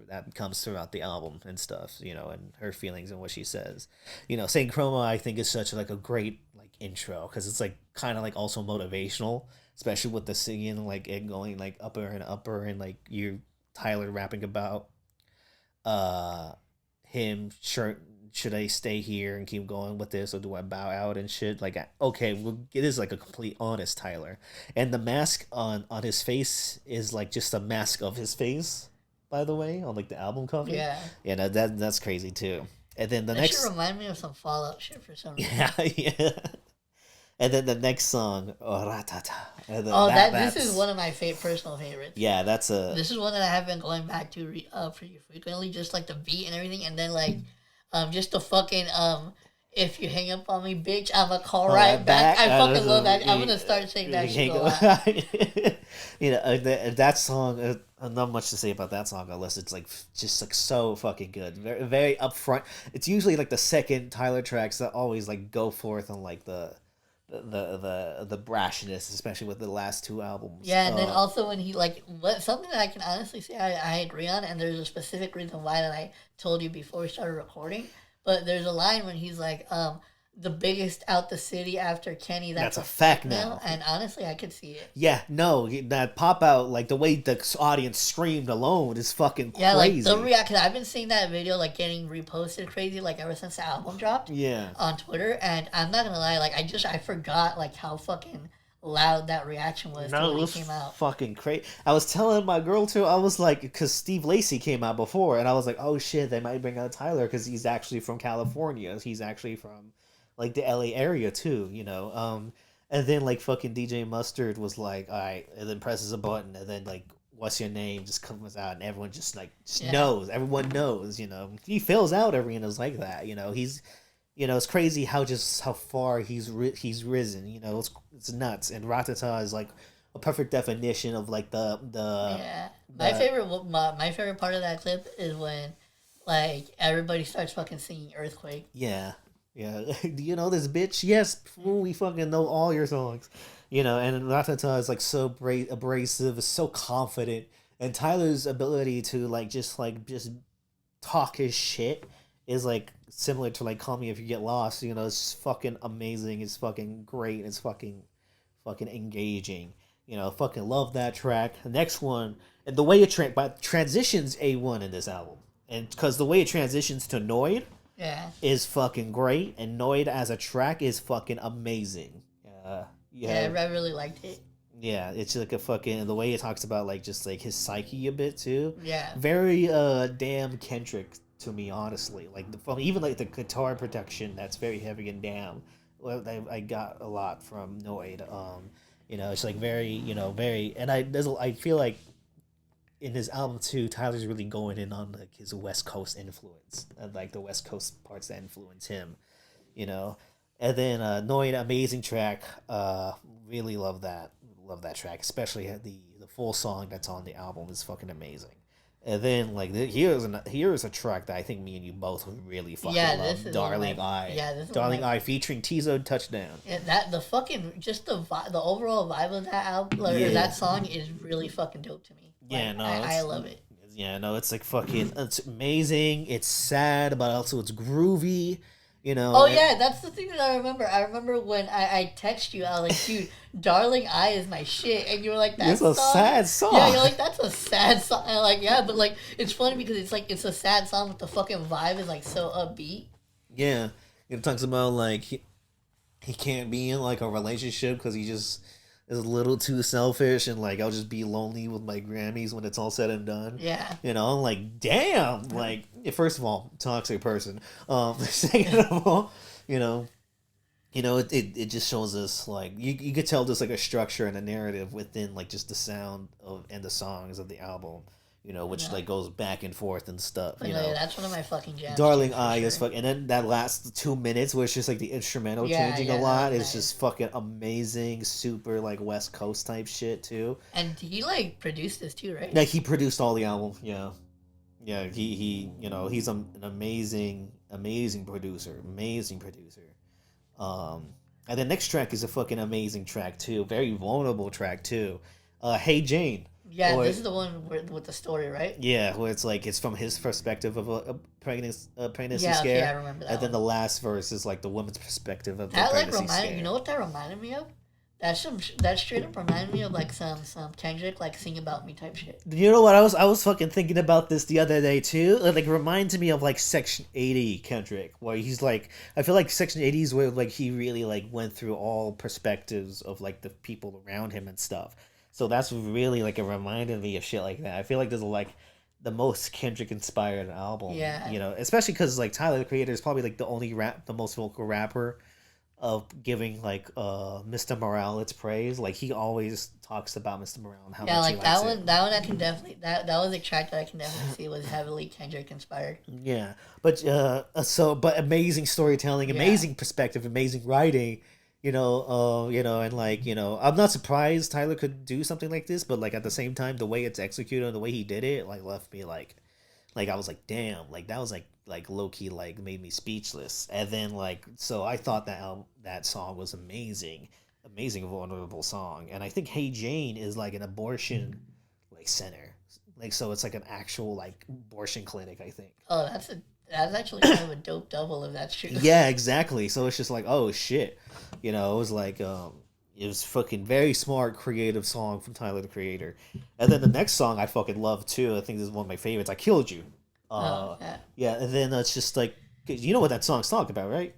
Speaker 2: that comes throughout the album and stuff, and her feelings and what she says. Saying Chroma, I think is such like a great like intro because it's like kind of like also motivational, especially with the singing like it going like upper and like you Tyler rapping about him should I stay here and keep going with this, or do I bow out and shit? Like, okay, well, it is like a complete honest Tyler, and the mask on his face is like just a mask of his face. By the way, on like the album cover, yeah, no, that's crazy too. And then the next
Speaker 1: should remind me of some Fallout shit for some reason.
Speaker 2: Yeah. And then the next song, Ratata.
Speaker 1: This is one of my personal favorites.
Speaker 2: Yeah,
Speaker 1: this is one that I have been going back to pretty frequently, just like the beat and everything, and then like. Just the fucking if you hang up on me, bitch, I'ma call right back. I fucking love that. I'm gonna start saying that shit a lot.
Speaker 2: That song. Not much to say about that song unless it's like just like so fucking good. Very, very upfront. It's usually like the second Tyler tracks that always like go forth on like the brashness, especially with the last 2 albums.
Speaker 1: Yeah, and then also when he something that I can honestly say I agree on, and there's a specific reason why that I told you before we started recording. But there's a line when he's like, the biggest out the city after Kenny. That's a fact now. And honestly, I could see it.
Speaker 2: Yeah, no, that pop out, like the way the audience screamed alone is fucking crazy.
Speaker 1: Yeah, like the reaction. I've been seeing that video like getting reposted crazy like ever since the album dropped.
Speaker 2: Yeah.
Speaker 1: On Twitter, and I'm not gonna lie, like I forgot like how fucking loud that reaction was when it came out.
Speaker 2: Fucking crazy. I was telling my girl too. I was like, because Steve Lacy came out before, and I was like, oh shit, they might bring out Tyler because he's actually from California. He's actually from like the LA area too, and then like fucking DJ Mustard was like, all right, and then presses a button, and then like, what's your name just comes out, and everyone just knows. Everyone knows, he fills out arenas like that. He's, it's crazy how far he's risen. It's nuts. And Ratata is like a perfect definition of like
Speaker 1: my favorite part of that clip is when like everybody starts fucking singing Earthquake.
Speaker 2: Yeah. Do you know this, bitch? Yes, we fucking know all your songs. And Ratata is like so abrasive, is so confident, and Tyler's ability to just talk his shit is like similar to like Call Me If You Get Lost. It's fucking amazing. It's fucking great. It's fucking engaging. Fucking love that track. The next one, and the way it transitions A1 in this album, and because the way it transitions to Noid.
Speaker 1: Yeah.
Speaker 2: Is fucking great, and Noid as a track is fucking amazing.
Speaker 1: Yeah, I really liked it.
Speaker 2: Yeah, it's like a fucking the way it talks about like just like his psyche a bit too.
Speaker 1: Yeah.
Speaker 2: Very damn Kendrick to me, honestly. Like even like the guitar production that's very heavy and damn. Well, I got a lot from Noid. It's like very very, and I feel like in his album too, Tyler's really going in on like his West Coast influence, and like the West Coast parts that influence him, you know. And then Noid, amazing track. Really love that track, especially the full song that's on the album is fucking amazing. And then like here's a track that I think me and you both would really fucking love, Darling Eye.
Speaker 1: Yeah, this is
Speaker 2: Darling Eye featuring Tizo Touchdown.
Speaker 1: Yeah, that the fucking just the overall vibe of that album or that song is really fucking dope to me. Like,
Speaker 2: Yeah, no,
Speaker 1: I love it.
Speaker 2: Yeah, no, it's like fucking, it's amazing. It's sad, but also it's groovy. You know.
Speaker 1: Oh yeah, that's the thing that I remember. I remember when I text you, I was like, dude, Darling Eye is my shit, and you were like, that's
Speaker 2: a sad song.
Speaker 1: Yeah, you're like, that's a sad song. And I'm like, yeah, but like, it's funny because it's like it's a sad song, but the fucking vibe is like so upbeat.
Speaker 2: Yeah, it talks about like he can't be in like a relationship because he just is a little too selfish, and like I'll just be lonely with my Grammys when it's all said and done.
Speaker 1: Yeah,
Speaker 2: you know, I'm like, damn, like first of all, toxic person. Second of all, you know, it just shows us like you could tell there's like a structure and a narrative within like just the sound of and the songs of the album. You know, which like goes back and forth and stuff.
Speaker 1: But
Speaker 2: you
Speaker 1: no,
Speaker 2: know,
Speaker 1: yeah, that's one of my fucking jams.
Speaker 2: Darling Eye is fucking, and then that last 2 minutes where it's just like the instrumental changing a lot is just fucking amazing, super like West Coast type shit too.
Speaker 1: And he like produced this too, right?
Speaker 2: Yeah, he produced all the album. Yeah, he you know he's an amazing producer, And the next track is a fucking amazing track too, very vulnerable track too. Hey Jane.
Speaker 1: Yeah, this is the one with the story, right?
Speaker 2: Yeah, where it's like it's from his perspective of a pregnancy
Speaker 1: yeah,
Speaker 2: scare.
Speaker 1: Yeah, I remember that.
Speaker 2: And then the last verse is like the woman's perspective of
Speaker 1: that
Speaker 2: the pregnancy
Speaker 1: like reminded
Speaker 2: scare.
Speaker 1: You know what that reminded me of? That straight up reminded me of like some Kendrick like "Sing About Me" type shit.
Speaker 2: You know what I was fucking thinking about this the other day too. It like reminds me of like Section 80 Kendrick, where he's like I feel like Section 80 is where like he really like went through all perspectives of like the people around him and stuff. So that's really like a reminder me of shit like that. I feel like there's like the most Kendrick inspired album.
Speaker 1: Yeah.
Speaker 2: You know, especially because like Tyler the Creator is probably like the most vocal rapper of giving like Mr. Morale its praise. Like he always talks about Mr. Morale and how much
Speaker 1: like
Speaker 2: he likes it.
Speaker 1: That one I can definitely that was a track that I can definitely see was heavily Kendrick inspired.
Speaker 2: Yeah, but but amazing storytelling, amazing perspective, amazing writing. You know, and like, I'm not surprised Tyler could do something like this, but like at the same time, the way it's executed and the way he did it, like left me like I was like, damn, like that was like low key, like made me speechless. And then like, so I thought that song was amazing, vulnerable song. And I think Hey Jane is like an abortion like center, like so it's like an actual like abortion clinic, I think.
Speaker 1: Oh, that's actually kind of a dope double if that's true.
Speaker 2: Yeah, exactly. So it's just like, oh shit, it was like it was fucking very smart, creative song from Tyler the Creator. And then the next song I fucking love too. I think this is one of my favorites. I Killed You. Yeah, and then it's just like, you know what that song's talking about, right?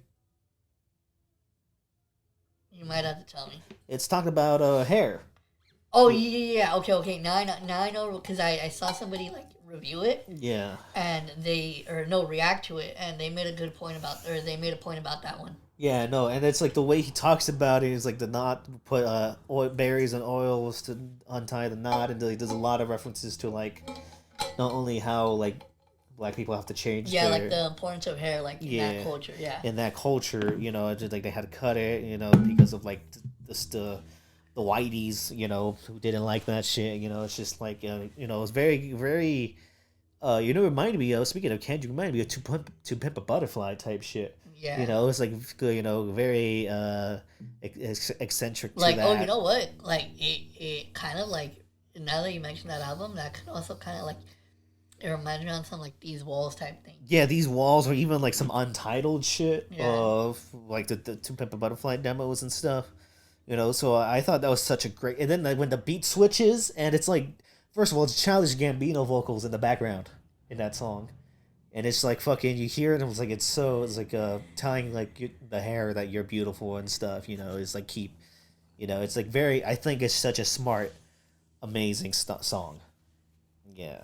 Speaker 1: You might have to tell me.
Speaker 2: It's talking about hair.
Speaker 1: Oh yeah. Okay. Now I know because I saw somebody like review it.
Speaker 2: Yeah.
Speaker 1: And react to it, and they made a point about that one.
Speaker 2: Yeah, no, and it's like the way he talks about it is like the knot, put berries and oils to untie the knot, and like, there's a lot of references to like not only how like Black people have to change.
Speaker 1: Yeah, like the importance of hair, like in that culture. Yeah.
Speaker 2: In that culture, just like they had to cut it, because of like the whiteys, who didn't like that shit. It's just like it's very, very. Reminded me of, speaking of Kendrick, reminded me of To Pimp a Butterfly type shit.
Speaker 1: Yeah.
Speaker 2: It's like very eccentric.
Speaker 1: Like,
Speaker 2: to that.
Speaker 1: oh, you know what? Like it kind of like, now that you mentioned that album, that could also kind of like, it reminds me on some like These Walls type thing.
Speaker 2: Yeah, These Walls, or even like some Untitled shit of like the To Pimp a Butterfly demos and stuff. So I thought that was such a great. And then when the beat switches and it's like, first of all, it's Childish Gambino vocals in the background in that song, and it's like fucking, you hear it and it's like telling like the hair that you're beautiful and stuff. It's like it's like very. I think it's such a smart, amazing song. Yeah,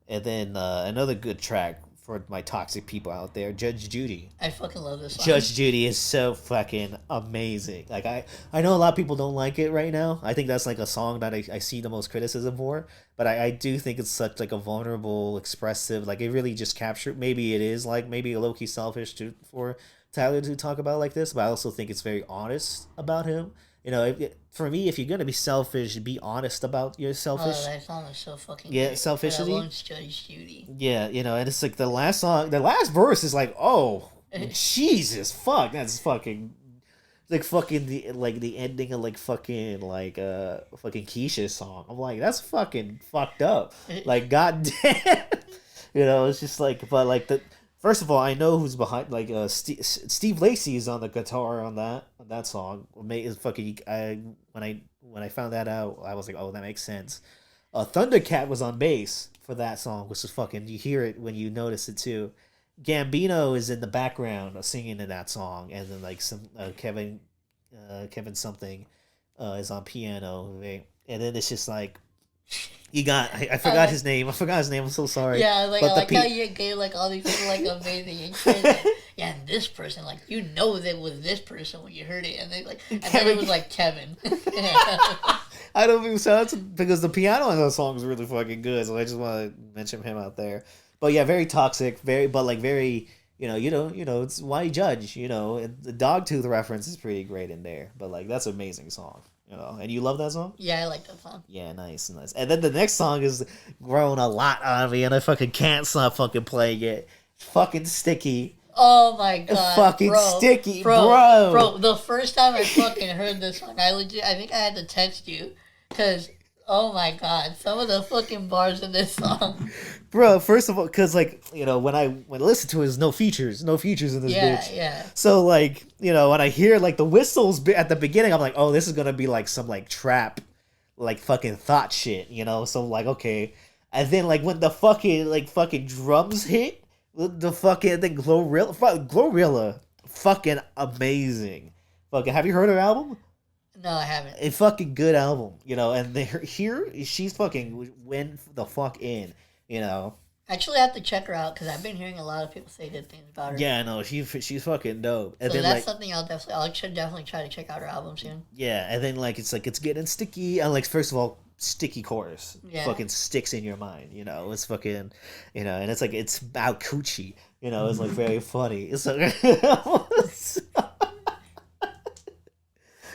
Speaker 2: and then another good track for my toxic people out there, Judge Judy.
Speaker 1: I fucking love this song.
Speaker 2: Judge Judy is so fucking amazing. Like I know a lot of people don't like it right now. I think that's like a song that I see the most criticism for. But I do think it's such like a vulnerable, expressive. Like it really just captured. Maybe it is like maybe a low key selfish for Tyler to talk about like this. But I also think it's very honest about him. You know, for me, if you're gonna be selfish, be honest about your selfish.
Speaker 1: Oh, that song is so fucking
Speaker 2: great. Selfishly.
Speaker 1: Judge Judy.
Speaker 2: Yeah, you know, and it's like the last song, the last verse is like, oh, Jesus, fuck, that's fucking, like fucking the ending of like fucking Keisha's song. I'm like, that's fucking fucked up. Like, goddamn, you know, it's just like, but like first of all, I know who's behind. Like, Steve Lacy is on the guitar on that song. Is fucking. When I found that out, I was like, oh, that makes sense. Thundercat was on bass for that song, which is fucking. You hear it when you notice it too. Gambino is in the background singing in that song, and then like some Kevin something is on piano, right? And then it's just like. You got I forgot his name. I'm so sorry.
Speaker 1: Yeah, like I like how you gave like all these people like amazing intros. Yeah, and this person, like that it was this person when you heard it, and they like and then it was like Kevin.
Speaker 2: I don't think so. That's because the piano on that song is really fucking good. So I just want to mention him out there. But yeah, very toxic, very you know, it's why judge, you know, and the Dogtooth reference is pretty great in there. But like that's an amazing song. You know, and you love that song?
Speaker 1: Yeah, I like that song.
Speaker 2: Yeah, nice. And then the next song is growing a lot on me, and I fucking can't stop fucking playing it. Fucking Sticky.
Speaker 1: Oh my god,
Speaker 2: fucking Sticky,
Speaker 1: bro. The first time I fucking heard this song, I think I had to text you, cause oh my god, some of the fucking bars in this song.
Speaker 2: Bro, first of all, because, like, you know, when I listen to it, there's no features in this bitch.
Speaker 1: Yeah.
Speaker 2: So, like, you know, when I hear, like, the whistles at the beginning, I'm like, oh, this is going to be, like, some, like, trap, like, fucking thought shit, you know? So, like, okay. And then, like, when the fucking drums hit, the fucking, then Glorilla, fucking amazing. Fucking, have you heard her album?
Speaker 1: No, I haven't.
Speaker 2: A fucking good album, you know? And here, she's fucking went the fuck in. You know,
Speaker 1: actually, I have to check her out because I've been hearing a lot of people say good things about her.
Speaker 2: Yeah, no, she's fucking dope. And
Speaker 1: so
Speaker 2: then,
Speaker 1: that's
Speaker 2: like,
Speaker 1: something I should definitely try to check out her album soon.
Speaker 2: Yeah, and then like it's getting sticky. And like first of all, sticky chorus, fucking sticks in your mind. You know, it's fucking, you know, and it's like it's about coochie. You know, it's like very funny. It's like,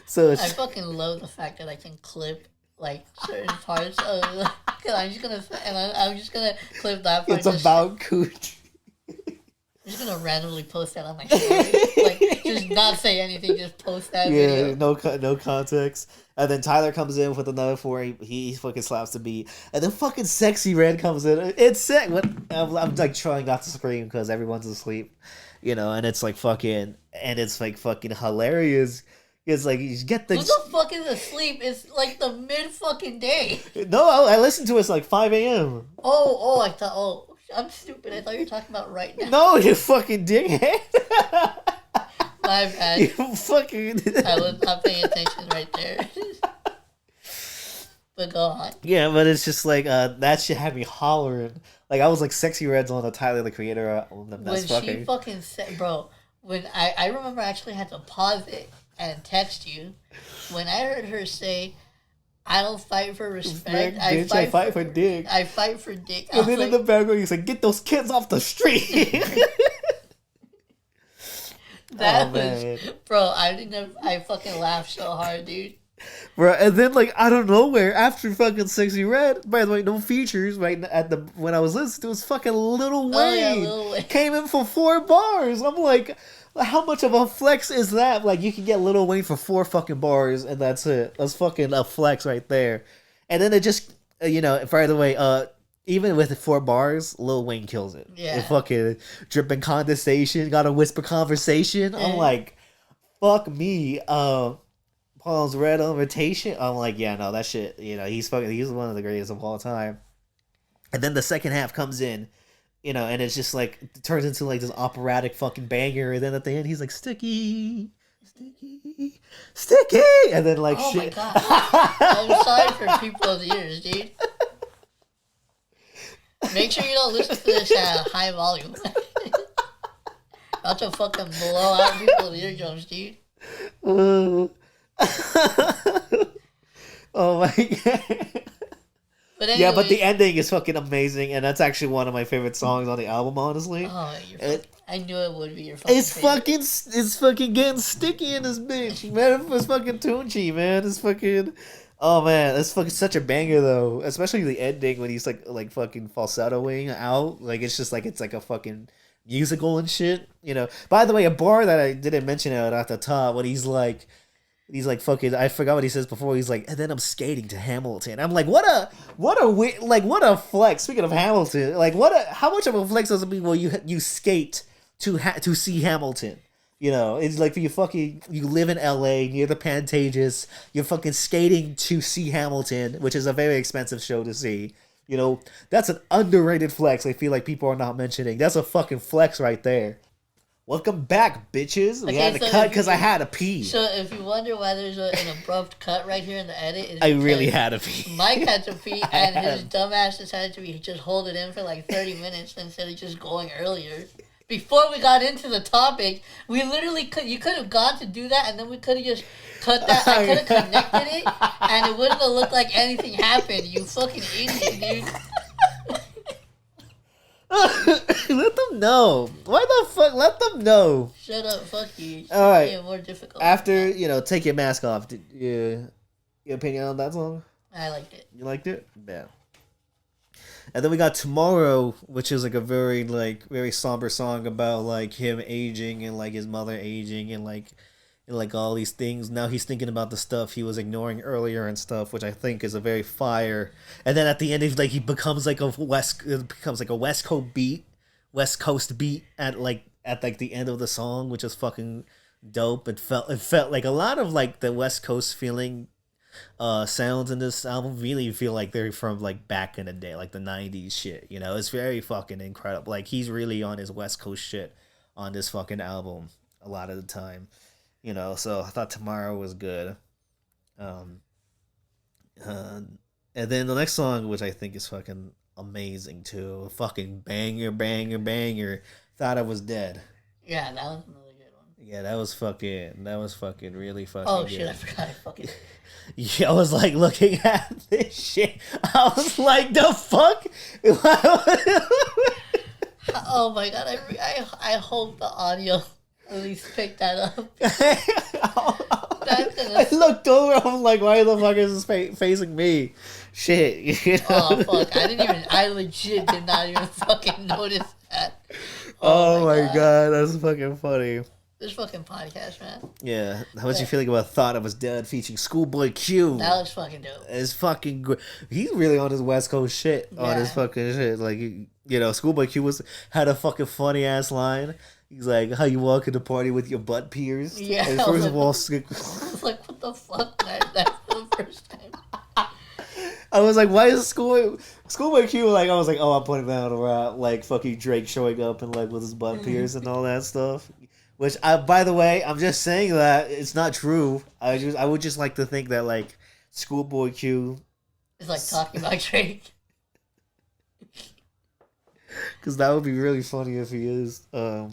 Speaker 2: so
Speaker 1: I fucking love the fact that I can clip like certain parts of. Cause I'm just gonna clip that part.
Speaker 2: It's about coochie.
Speaker 1: I'm just gonna randomly post that on my story. Like, just not say anything, just post that video.
Speaker 2: No context. And then Tyler comes in with another 4. He fucking slaps the beat. And then fucking Sexy Red comes in. It's sick. I'm like trying not to scream because everyone's asleep, you know. And it's like fucking, and it's like fucking hilarious. It's like you get the.
Speaker 1: Who the fuck is asleep? It's like the mid fucking day.
Speaker 2: No, I listened to it. It's like 5 a.m.
Speaker 1: Oh, I thought. Oh, I'm stupid. I thought you were talking about right now.
Speaker 2: No, you fucking dickhead.
Speaker 1: My bad.
Speaker 2: You fucking.
Speaker 1: I was not paying attention right there. But go on.
Speaker 2: Yeah, but it's just like that shit had me hollering. Like I was like Sexy Red's on the Tyler the Creator album.
Speaker 1: When she fucking said, bro. When I remember I actually had to pause it and text you when I heard her say, "I don't fight for respect. I fight for dick. I fight for dick."
Speaker 2: And then in the background, he's like, "Get those kids off the street."
Speaker 1: That was, bro. I fucking laughed so hard, dude.
Speaker 2: Bro, and then like out of nowhere, after fucking Sexy Red, by the way, no features. Right at the when I was listening to it, was fucking Lil Wayne.
Speaker 1: Oh, yeah, Lil Wayne
Speaker 2: came in for 4 bars. I'm like, how much of a flex is that? Like you can get Lil Wayne for 4 fucking bars, and that's it. That's fucking a flex right there. And then it just, you know, by the way, even with 4 bars, Lil Wayne kills it.
Speaker 1: Yeah.
Speaker 2: It fucking dripping condensation, got a whisper conversation. I'm like, fuck me. Paul's Red Invitation. I'm like, yeah, no, that shit. You know, he's one of the greatest of all time. And then the second half comes in, you know, and it's just like it turns into like this operatic fucking banger. And then at the end, he's like, sticky, sticky, sticky, and then like,
Speaker 1: oh
Speaker 2: shit.
Speaker 1: My God. I'm sorry for people's ears, dude. Make sure you don't listen to this at high volume. About to fucking blow out people's eardrums, dude.
Speaker 2: Oh my god.
Speaker 1: But anyway,
Speaker 2: yeah, but the ending is fucking amazing, and that's actually one of my favorite songs on the album, honestly.
Speaker 1: Oh, I knew it would be your fucking favorite.
Speaker 2: It's fucking getting sticky in this bitch. Man, it's fucking Tunchi, man. It's fucking... Oh, man, it's fucking such a banger, though. Especially the ending when he's, like fucking falsettoing out. Like, it's just like, it's like a fucking musical and shit, you know? By the way, a bar that I didn't mention out at the top, when he's like fucking, I forgot what he says before. He's like, and then I'm skating to Hamilton. I'm like, what a flex. Speaking of Hamilton, like how much of a flex does it mean when you skate to see Hamilton? You know, it's like you live in LA near the Pantages. You're fucking skating to see Hamilton, which is a very expensive show to see. You know, that's an underrated flex. I feel like people are not mentioning. That's a fucking flex right there. Welcome back, bitches. We had to cut because I had to pee.
Speaker 1: So if you wonder why there's an abrupt cut right here in the edit,
Speaker 2: I really had to pee.
Speaker 1: Mike had to pee, and his dumbass decided to just hold it in for like 30 minutes instead of just going earlier. Before we got into the topic, we literally you could have gone to do that, and then we could have just cut that. I could have connected it, and it wouldn't have looked like anything happened. You fucking idiot, dude.
Speaker 2: Let them know. Why the fuck? Let them know.
Speaker 1: Shut up, fuck you.
Speaker 2: All right.
Speaker 1: Yeah, more difficult.
Speaker 2: After take your mask off. Your opinion on that song?
Speaker 1: I liked it.
Speaker 2: You liked it? Yeah. And then we got Tomorrow, which is like a very somber song about like him aging and like his mother aging and like all these things. Now he's thinking about the stuff he was ignoring earlier and stuff, which I think is a very fire. And then at the end, he becomes like a West Coast beat at the end of the song, which is fucking dope. It felt like a lot of like the West Coast feeling. Sounds in this album really feel like they're from like back in the day, like the 90s shit, you know. It's very fucking incredible. Like he's really on his West Coast shit on this fucking album a lot of the time, you know. So I thought Tomorrow was good. And then the next song, which I think is fucking amazing too, fucking banger, Thought I Was Dead.
Speaker 1: Yeah, that was another good one.
Speaker 2: Yeah, that was fucking really fucking
Speaker 1: Oh
Speaker 2: good.
Speaker 1: shit, I forgot I fucking...
Speaker 2: Yeah, I was like looking at this shit. I was like, the fuck?
Speaker 1: Oh my god, I hope the audio at least picked that up.
Speaker 2: I looked over, I'm like, why the fuck is this facing me? Shit, you know?
Speaker 1: Oh fuck, I legit did not even fucking notice that.
Speaker 2: Oh my god, that's fucking funny.
Speaker 1: This fucking podcast, man.
Speaker 2: Yeah. How was you feeling about Thought I Was Dead featuring Schoolboy Q?
Speaker 1: That was fucking dope.
Speaker 2: It's fucking good. He's really on his West Coast shit. Yeah. On his fucking shit. Like, you know, Schoolboy Q had a fucking funny ass line. He's like, how you walk in the party with your butt pierced?
Speaker 1: Yeah.
Speaker 2: And first of all,
Speaker 1: I was like, what the fuck? That's the first time.
Speaker 2: I was like, why is Schoolboy Q like? I was like, oh, I'm putting that around like fucking Drake showing up and like with his butt pierced and all that stuff. Which, by the way, I'm just saying that it's not true. I would just like to think that like Schoolboy Q
Speaker 1: is like talking about Drake.
Speaker 2: Because that would be really funny if he is. Yeah,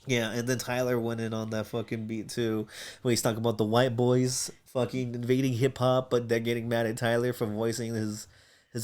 Speaker 2: and then Tyler went in on that fucking beat too, when he's talking about the white boys fucking invading hip hop, but they're getting mad at Tyler for voicing his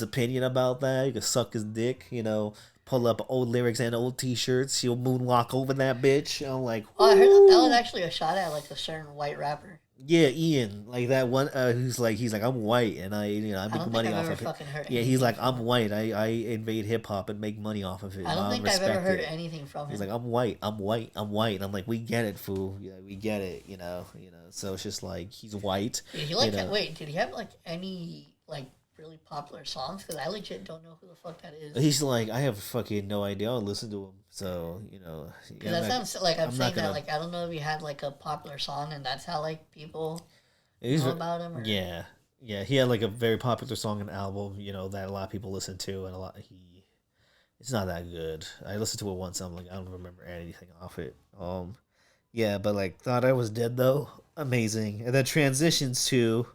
Speaker 2: opinion about that. You can suck his dick, you know. Pull up old lyrics and old T-shirts. She'll moonwalk over that bitch. I'm like,
Speaker 1: oh, I heard that was actually a shot at like a certain white rapper.
Speaker 2: Yeah, Ian, like that one. He's like, I'm white and I make money off of it. Yeah, he's like, I'm white. I invade hip hop and make money off of it.
Speaker 1: I don't think I've ever heard anything from him.
Speaker 2: He's like, I'm white. And I'm like, we get it, fool. Yeah, we get it. You know. So it's just like he's white.
Speaker 1: Did he wait? Did he have like any like really popular songs? Because I legit don't know who the fuck that is.
Speaker 2: He's like, I have fucking no idea. I'll listen to him. So,
Speaker 1: Because that sounds like I'm saying that, like, I don't know if he had like a popular song and that's how like people know about him. Or...
Speaker 2: Yeah. He had like a very popular song and album, that a lot of people listen to, and it's not that good. I listened to it once. I'm like, I don't remember anything off it. Yeah, but like, Thought I Was Dead though, amazing, and then transitions to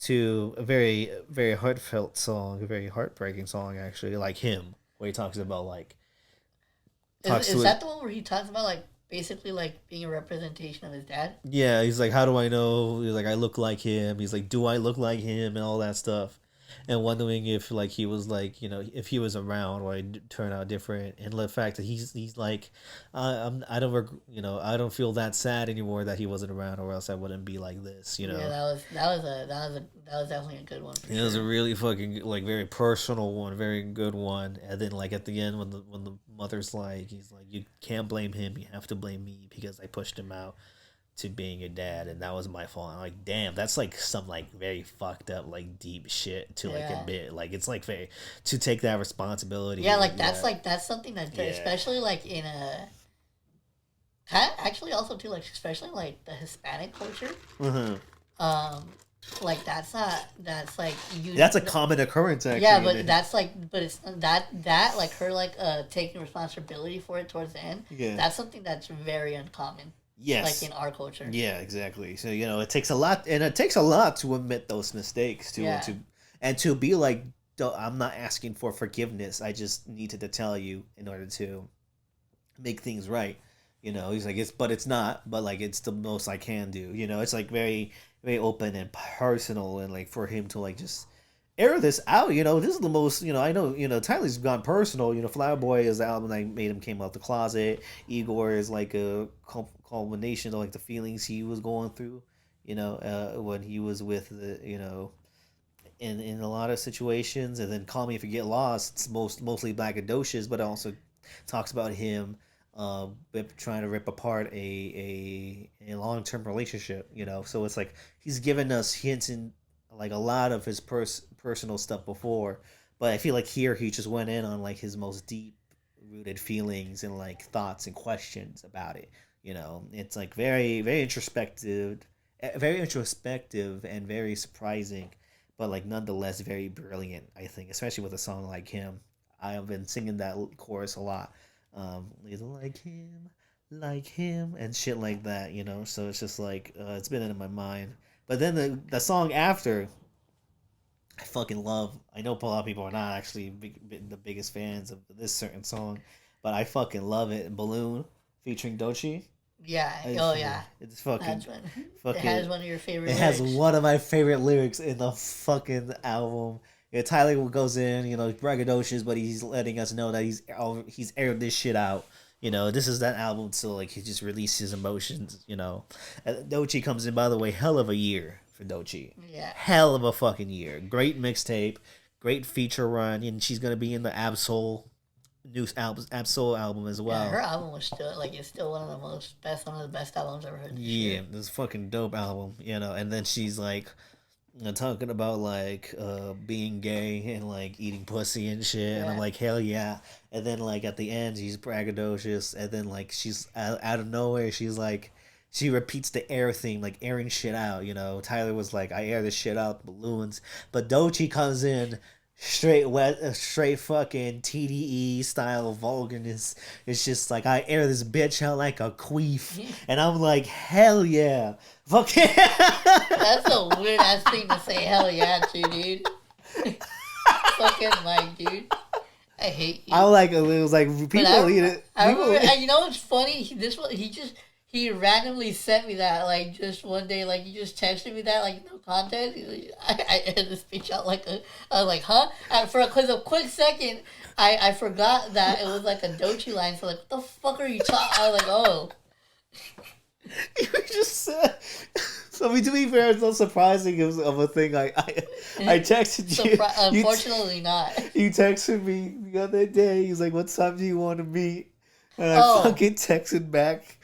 Speaker 2: to a very very heartfelt song, a very heartbreaking song actually, like Him, where he talks about like talks
Speaker 1: Is
Speaker 2: to it.
Speaker 1: that the one where he talks about like basically like being a representation of his dad?
Speaker 2: Yeah, he's like, how do I know? He's like, I look like him. He's like, do I look like him and all that stuff, and wondering if like he was like if he was around would I turn out different, and the fact that he's like, I don't I don't feel that sad anymore that he wasn't around, or else I wouldn't be like this.
Speaker 1: Yeah, that was definitely a good one for
Speaker 2: It was a
Speaker 1: sure.
Speaker 2: really fucking like very personal one, very good one. And then like at the end when the mother's like, he's like, you can't blame him, you have to blame me because I pushed him out to being your dad, and that was my fault. I'm like, damn, that's like some like very fucked up like deep shit to like
Speaker 1: Yeah.
Speaker 2: admit. Like it's like very to take that
Speaker 1: Yeah,
Speaker 2: responsibility.
Speaker 1: like that's something that
Speaker 2: Yeah.
Speaker 1: especially like in a actually also too like especially like the Hispanic culture.
Speaker 2: Mm-hmm.
Speaker 1: Um, like that's like you.
Speaker 2: That's a common occurrence actually.
Speaker 1: Yeah, but that's like but it's that like her like taking responsibility for it towards the end.
Speaker 2: Yeah.
Speaker 1: That's something that's very uncommon.
Speaker 2: Yes.
Speaker 1: Like in our culture.
Speaker 2: Yeah, exactly. So it takes a lot, and it takes a lot to admit those mistakes too,
Speaker 1: Yeah.
Speaker 2: and to be like, I'm not asking for forgiveness. I just needed to tell you in order to make things right. He's like, it's not, but like it's the most I can do. It's like very very open and personal, and like for him to like just air this out. This is the most. I know. Tyler's gone personal. Flower Boy is the album that made him came out the closet. Igor is like a culmination of like the feelings he was going through. When he was with the in a lot of situations, and then Call Me If You Get Lost. It's mostly braggadocious, but it also talks about him trying to rip apart a long term relationship. So it's like he's given us hints in like a lot of his personal stuff before, but I feel like here he just went in on like his most deep rooted feelings and like thoughts and questions about it. It's like very very introspective and very surprising, but like nonetheless very brilliant. I think, especially with a song like Him. I have been singing that chorus a lot. Like him, and shit like that. So it's just like it's been in my mind. But then the song after, I fucking love. I know a lot of people are not actually the biggest fans of this certain song, but I fucking love it. Balloon featuring Dochi.
Speaker 1: Yeah. Oh
Speaker 2: It's,
Speaker 1: yeah.
Speaker 2: it's fucking
Speaker 1: That's one. It
Speaker 2: fucking.
Speaker 1: has one of your favorite
Speaker 2: It has
Speaker 1: lyrics.
Speaker 2: one of my favorite lyrics in the fucking album. Tyler goes in, braggadocious, but he's letting us know that he's aired this shit out. This is that album, so like he just released his emotions. Dochi comes in, by the way, hell of a year for Dochi.
Speaker 1: Yeah.
Speaker 2: Hell of a fucking year. Great mixtape, great feature run, and she's gonna be in the Absol new album, Absol album as
Speaker 1: Yeah,
Speaker 2: well.
Speaker 1: her album was still like it's still one of the best albums I've ever heard.
Speaker 2: Yeah, this fucking dope album, and then she's like, talking about like being gay and like eating pussy and shit, and I'm
Speaker 1: Yeah.
Speaker 2: like, hell yeah. And then like at the end she's braggadocious, and then like she's out of nowhere she's like, she repeats the air theme, like airing shit out. Tyler was like, I air this shit out balloons, but Dochi comes in straight wet, straight fucking TDE style vulgarness. It's just like, I air this bitch out like a queef, and I'm like, hell yeah, fuck yeah.
Speaker 1: That's a weird ass thing to say. Hell yeah, to dude. Fucking like, dude. I hate you.
Speaker 2: I like it. Was like
Speaker 1: But
Speaker 2: people eat it.
Speaker 1: I
Speaker 2: People
Speaker 1: remember,
Speaker 2: eat
Speaker 1: and you know what's funny? This one, he randomly sent me that like just one day, like he just texted me that like no context. I edited this speech out like I was like, huh? And for cause a quick second, I forgot that it was like a Dochi line. So like, what the fuck are you talking? I was like, oh.
Speaker 2: You just said. So to be fair, it's not surprising of a thing. I texted you.
Speaker 1: Unfortunately, not.
Speaker 2: You texted me the other day. He's like, "What time do you want to meet?" And I
Speaker 1: Oh.
Speaker 2: fucking texted back,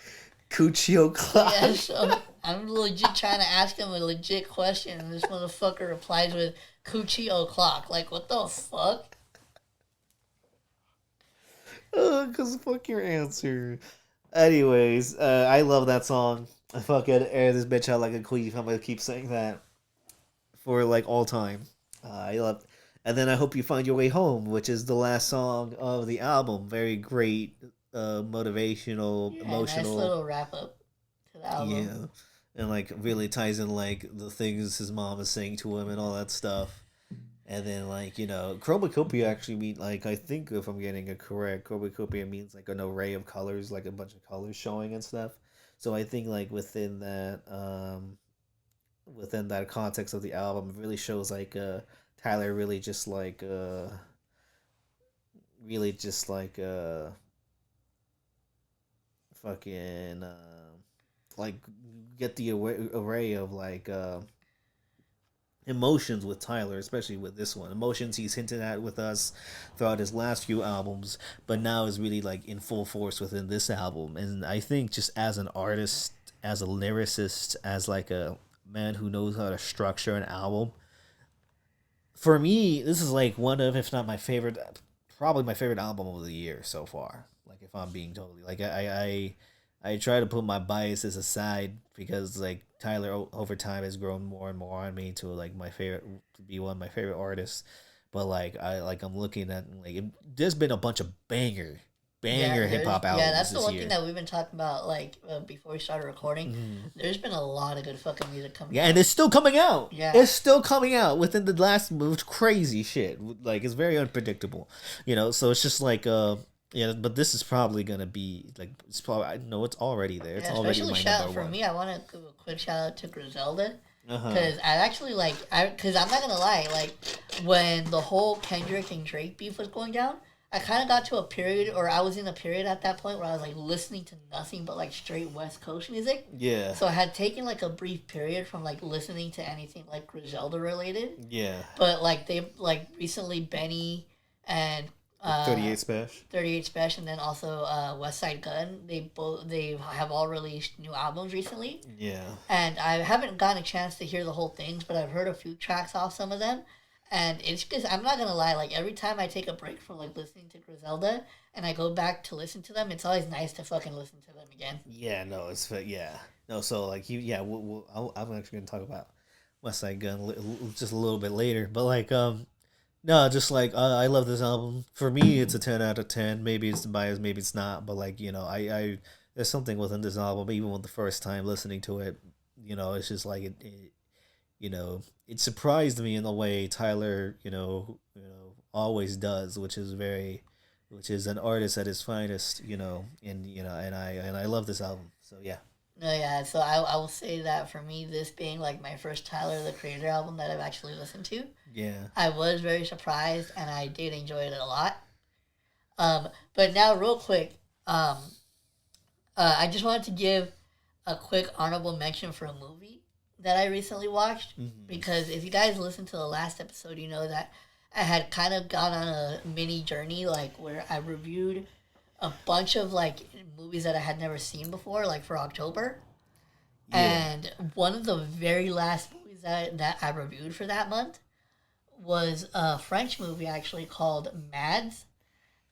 Speaker 2: "Coochie o'clock."
Speaker 1: Yeah, so I'm legit trying to ask him a legit question, and this motherfucker replies with "Coochie o'clock." Like, what the fuck?
Speaker 2: Cause fuck your answer. Anyways, I love that song. I fucking air this bitch out like a queef. I'm gonna keep saying that for like all time. I love, and then I hope you find your way home, which is the last song of the album. Very great, motivational,
Speaker 1: Yeah, nice
Speaker 2: emotional.
Speaker 1: little wrap up to the album.
Speaker 2: Yeah, and like really ties in like the things his mom is saying to him and all that stuff. And then like Chromacopia actually mean like I think if I'm getting it correct, Chromacopia means like an array of colors, like a bunch of colors showing and stuff. So I think like within that context of the album, it really shows like Tyler really just like fucking like get the array of like emotions with Tyler, especially with this one. Emotions he's hinted at with us throughout his last few albums, but now is really like in full force within this album. And I think just as an artist, as a lyricist, as like a man who knows how to structure an album, for me, this is like one of, if not my favorite, probably my favorite album of the year so far. Like if I'm being totally like I try to put my biases aside because like Tyler over time has grown more and more on me to like my favorite to be one of my favorite artists. But I'm looking at like there's been a bunch of banger hip hop
Speaker 1: yeah,
Speaker 2: albums
Speaker 1: that's the
Speaker 2: this
Speaker 1: one
Speaker 2: year.
Speaker 1: thing that we've been talking about like before we started recording. There's been a lot of good fucking music coming
Speaker 2: Yeah,
Speaker 1: out.
Speaker 2: and it's still coming out.
Speaker 1: Yeah.
Speaker 2: It's still coming out within the last move. Crazy shit. Like it's very unpredictable. So it's just like yeah, but this is probably gonna be like it's probably I know it's already there. It's
Speaker 1: Yeah,
Speaker 2: already
Speaker 1: especially
Speaker 2: my
Speaker 1: shout
Speaker 2: number
Speaker 1: for
Speaker 2: one.
Speaker 1: me. I want to give a quick shout out to Griselda
Speaker 2: Uh-huh.
Speaker 1: because I actually because I'm not gonna lie, like when the whole Kendrick and Drake beef was going down, I kind of got to a period, or I was in a period at that point where I was like listening to nothing but like straight West Coast music.
Speaker 2: Yeah.
Speaker 1: So I had taken like a brief period from like listening to anything like Griselda related.
Speaker 2: Yeah.
Speaker 1: But like they like recently Benny and
Speaker 2: 38 Special.
Speaker 1: 38 Special, and then also West Side Gun. They have all released new albums recently,
Speaker 2: Yeah.
Speaker 1: and I haven't gotten a chance to hear the whole things, but I've heard a few tracks off some of them, and it's just I'm not gonna lie. Like every time I take a break from like listening to Griselda and I go back to listen to them, it's always nice to fucking listen to them again.
Speaker 2: Yeah. No. Yeah. No. So like you. Yeah. I'm actually gonna talk about West Side Gun just a little bit later, but like no, just like I love this album. For me, it's a 10 out of 10. Maybe it's biased, maybe it's not. But like I there's something within this album. Even with the first time listening to it, it's just like it surprised me in the way Tyler always does, which is an artist at his finest. And I love this album. So yeah.
Speaker 1: No, yeah. So I will say that for me, this being like my first Tyler the Creator album that I've actually listened to,
Speaker 2: Yeah.
Speaker 1: I was very surprised and I did enjoy it a lot. But now, real quick, I just wanted to give a quick honorable mention for a movie that I recently watched because if you guys listened to the last episode, you know that I had kind of gone on a mini journey, like where I reviewed a bunch of like movies that I had never seen before, like for October.
Speaker 2: Yeah.
Speaker 1: And one of the very last movies that I reviewed for that month was a French movie actually called Mads.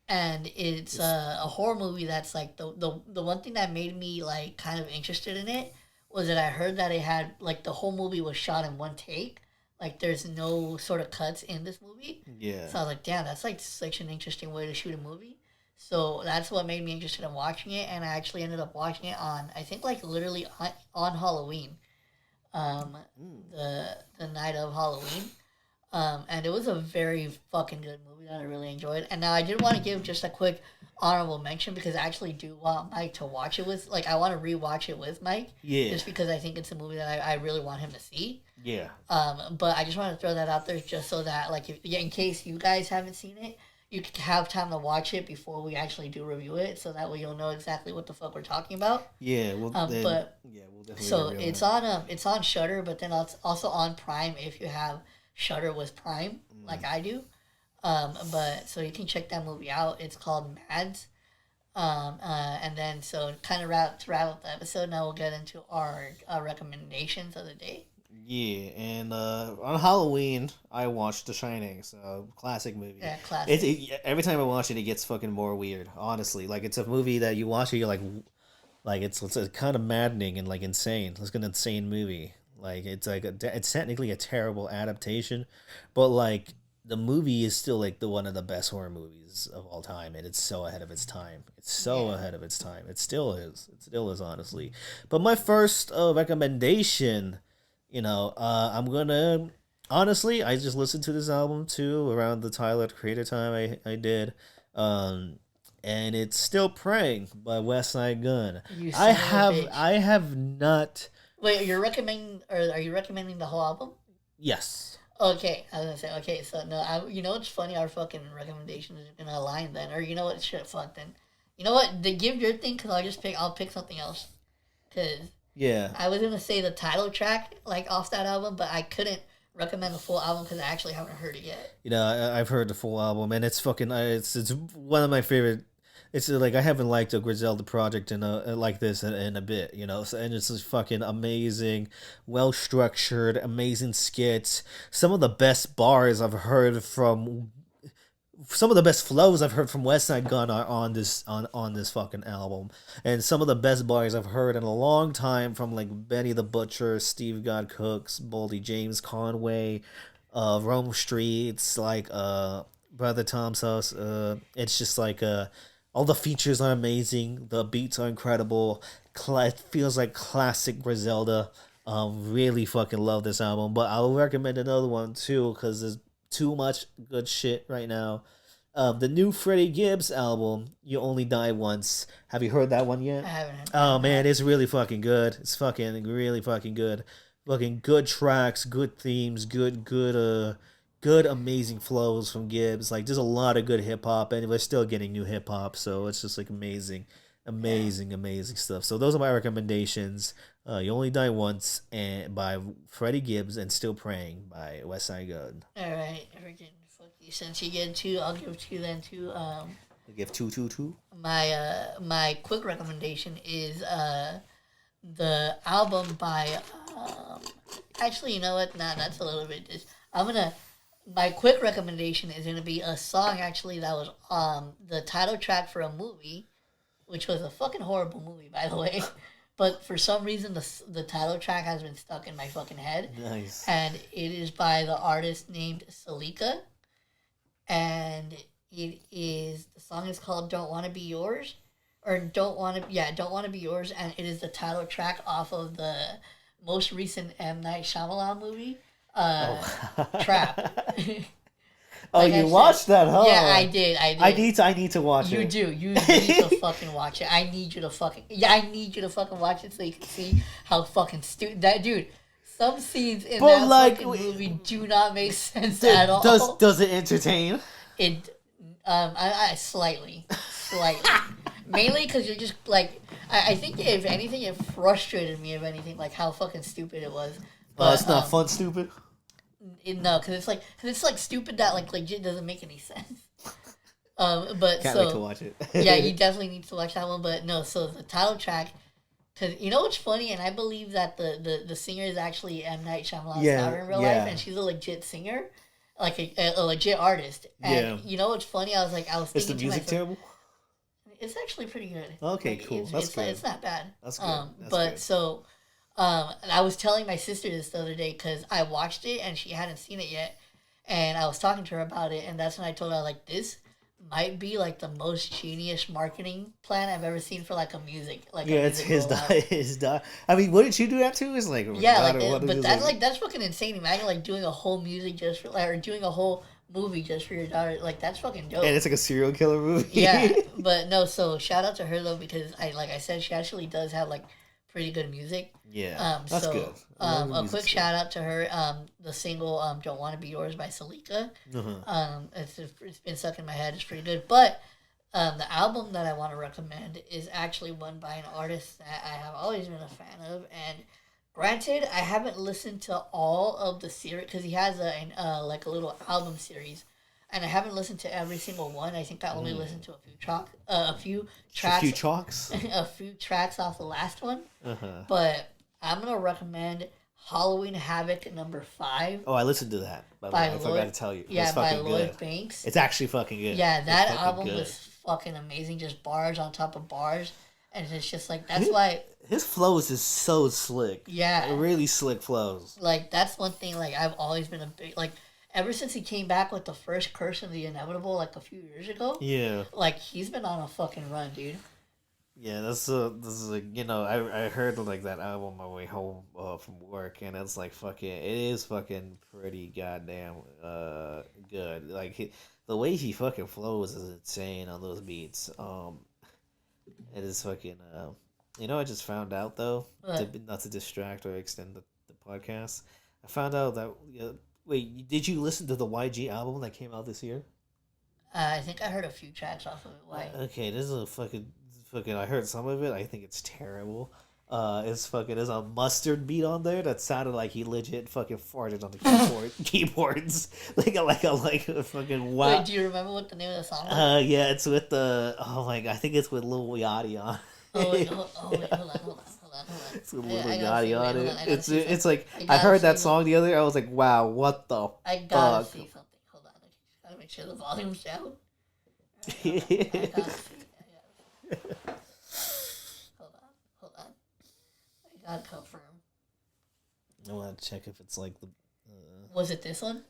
Speaker 1: And it's a horror movie that's like the one thing that made me like kind of interested in it was that I heard that it had like the whole movie was shot in one take. Like there's no sort of cuts in this movie.
Speaker 2: Yeah.
Speaker 1: So I was like, damn, that's like such an interesting way to shoot a movie. So that's what made me interested in watching it, and I actually ended up watching it on I think like literally on Halloween, the night of Halloween, and it was a very fucking good movie that I really enjoyed. And now I did want to give just a quick honorable mention because I actually do want Mike to watch it with, like I want to rewatch it with Mike,
Speaker 2: Yeah.
Speaker 1: just because I think it's a movie that I really want him to see.
Speaker 2: Yeah.
Speaker 1: But I just want to throw that out there just so that like in case you guys haven't seen it, you can have time to watch it before we actually do review it, so that way you'll know exactly what the fuck we're talking about.
Speaker 2: Yeah. Well,
Speaker 1: but
Speaker 2: yeah, we'll definitely.
Speaker 1: so
Speaker 2: review
Speaker 1: it's on Shudder, but then it's also on Prime if you have Shudder with Prime, like I do. But so you can check that movie out. It's called Mads. And then so kind of to wrap up the episode, now we'll get into our recommendations of the day.
Speaker 2: Yeah, and on Halloween I watched The Shining, so classic movie.
Speaker 1: Yeah, classic.
Speaker 2: Every time I watch it, it gets fucking more weird. Honestly, like it's a movie that you watch it, you're like it's kind of maddening and like insane. It's like an insane movie. Like it's like it's technically a terrible adaptation, but like the movie is still like the one of the best horror movies of all time, and it's so ahead of its time. It's so ahead of its time. It still is. It still is, honestly. But my first recommendation, I'm gonna honestly, I just listened to this album too around the Tyler Creator time. I did, and it's Still Praying by West Side Gun. I have not.
Speaker 1: Wait, you're recommending, or are you recommending the whole album?
Speaker 2: Yes.
Speaker 1: Okay, I was gonna say, okay, so no, it's funny, our fucking recommendations are gonna align then, or you know what, shit, fuck then. You know what, give your thing, because I'll pick something else, because I was gonna say the title track, like, off that album, but I couldn't recommend the full album, because I actually haven't heard it yet.
Speaker 2: I've heard the full album, and it's fucking, it's one of my favorite. It's like I haven't liked a Griselda project like this in a bit, So, and it's just fucking amazing, well structured, amazing skits. Some of the best bars I've heard from, some of the best flows I've heard from West Side Gun are on this fucking album, and some of the best bars I've heard in a long time from like Benny the Butcher, Steve God Cooks, Boldy James Conway, Rome Streets, like Brother Tom's House. It's just like all the features are amazing. The beats are incredible. It feels like classic Griselda. Really fucking love this album. But I'll recommend another one too, because there's too much good shit right now. The new Freddie Gibbs album, You Only Die Once. Have you heard that one yet?
Speaker 1: I haven't.
Speaker 2: Oh man, it's really fucking good. It's fucking really fucking good. Fucking good tracks, good themes, good amazing flows from Gibbs. Like there's a lot of good hip hop, and we're still getting new hip hop, so it's just like amazing stuff. So those are my recommendations. You Only Die Once and by Freddie Gibbs, and Still Praying by West Side Gun.
Speaker 1: All right, fuck you. Since you get two, I'll give two then too.
Speaker 2: You give two.
Speaker 1: My quick recommendation is the album by actually, you know what? Nah, that's a little bit just. My quick recommendation is going to be a song, actually, that was the title track for a movie, which was a fucking horrible movie, by the way. But for some reason, the title track has been stuck in my fucking head.
Speaker 2: Nice.
Speaker 1: And it is by the artist named Salika. And the song is called Don't Wanna Be Yours. Or Don't Wanna Be Yours. And it is the title track off of the most recent M. Night Shyamalan movie. Trap.
Speaker 2: You watched that, huh?
Speaker 1: Yeah, I did.
Speaker 2: I need to watch it.
Speaker 1: You need to fucking watch it. I need you to fucking watch it so you can see how fucking stupid that dude. Some scenes in fucking movie do not make sense at all.
Speaker 2: Does it entertain?
Speaker 1: It, I slightly, mainly because you're just like, I think if anything, it frustrated me. If anything, like how fucking stupid it was.
Speaker 2: But it's not fun, stupid.
Speaker 1: No, because it's like stupid that like legit doesn't make any sense. But
Speaker 2: can't wait to watch it.
Speaker 1: Yeah, you definitely need to watch that one. But no, so the title track, because you know what's funny, and I believe that the singer is actually M. Night Shyamalan's daughter in real life, and she's a legit singer, like a legit artist. And you know what's funny? I was thinking.
Speaker 2: Is the music terrible?
Speaker 1: It's actually pretty good.
Speaker 2: Okay, cool. That's good.
Speaker 1: It's not bad.
Speaker 2: That's good.
Speaker 1: But good. So. And I was telling my sister this the other day because I watched it and she hadn't seen it yet, and I was talking to her about it, and that's when I told her like this might be like the most genius marketing plan I've ever seen for like a music
Speaker 2: it's his daughter. I mean, wouldn't you do that too? It's like
Speaker 1: but that's fucking insane. Imagine like doing a whole music just for or doing a whole movie just for your daughter. Like that's fucking dope.
Speaker 2: And it's like a serial killer movie.
Speaker 1: Yeah, but no. So shout out to her though, because like I said, she actually does have like pretty good music.
Speaker 2: Yeah, that's good.
Speaker 1: A quick shout out to her. The single "Don't Want to Be Yours" by Salika. It's been stuck in my head. It's pretty good. But the album that I want to recommend is actually one by an artist that I have always been a fan of. And granted, I haven't listened to all of the series because he has a little album series. And I haven't listened to every single one. I think I only listened to a few tracks off the last one. But I'm gonna recommend Halloween Havoc number 5.
Speaker 2: Oh, I listened to that. I forgot to tell you.
Speaker 1: Yeah, by Lloyd Banks.
Speaker 2: It's actually fucking good.
Speaker 1: Yeah, that album was fucking amazing. Just bars on top of bars, and it's just like that's why
Speaker 2: his flows is so slick.
Speaker 1: Yeah,
Speaker 2: really slick flows.
Speaker 1: Like that's one thing. Like I've always been a big like. ever since he came back with the first Curse of the Inevitable, like a few years ago.
Speaker 2: Yeah.
Speaker 1: Like he's been on a fucking run, dude.
Speaker 2: Yeah, this is like, I heard like that album on my way home from work, and it's like fucking, it is fucking pretty goddamn good. Like the way he fucking flows is insane on those beats. It is fucking I just found out though, not to distract or extend the podcast. I found out that wait, did you listen to the YG album that came out this year?
Speaker 1: I think I heard a few tracks off of it. Why?
Speaker 2: Okay, this is a fucking. I heard some of it. I think it's terrible. There's a mustard beat on there that sounded like he legit fucking farted on the keyboards. like a fucking wow.
Speaker 1: Wait, do you remember what the name of the song was?
Speaker 2: Yeah, it's with I think it's with Lil Yachty on.
Speaker 1: Hold on.
Speaker 2: It's with Lil Yachty on it. It's like
Speaker 1: I
Speaker 2: heard that song the other. I was like, wow, what the
Speaker 1: I gotta see something. Hold on, I just gotta make sure the volume's down. I gotta see. Hold on. I gotta confirm.
Speaker 2: I want to check if it's like the.
Speaker 1: Was it this one?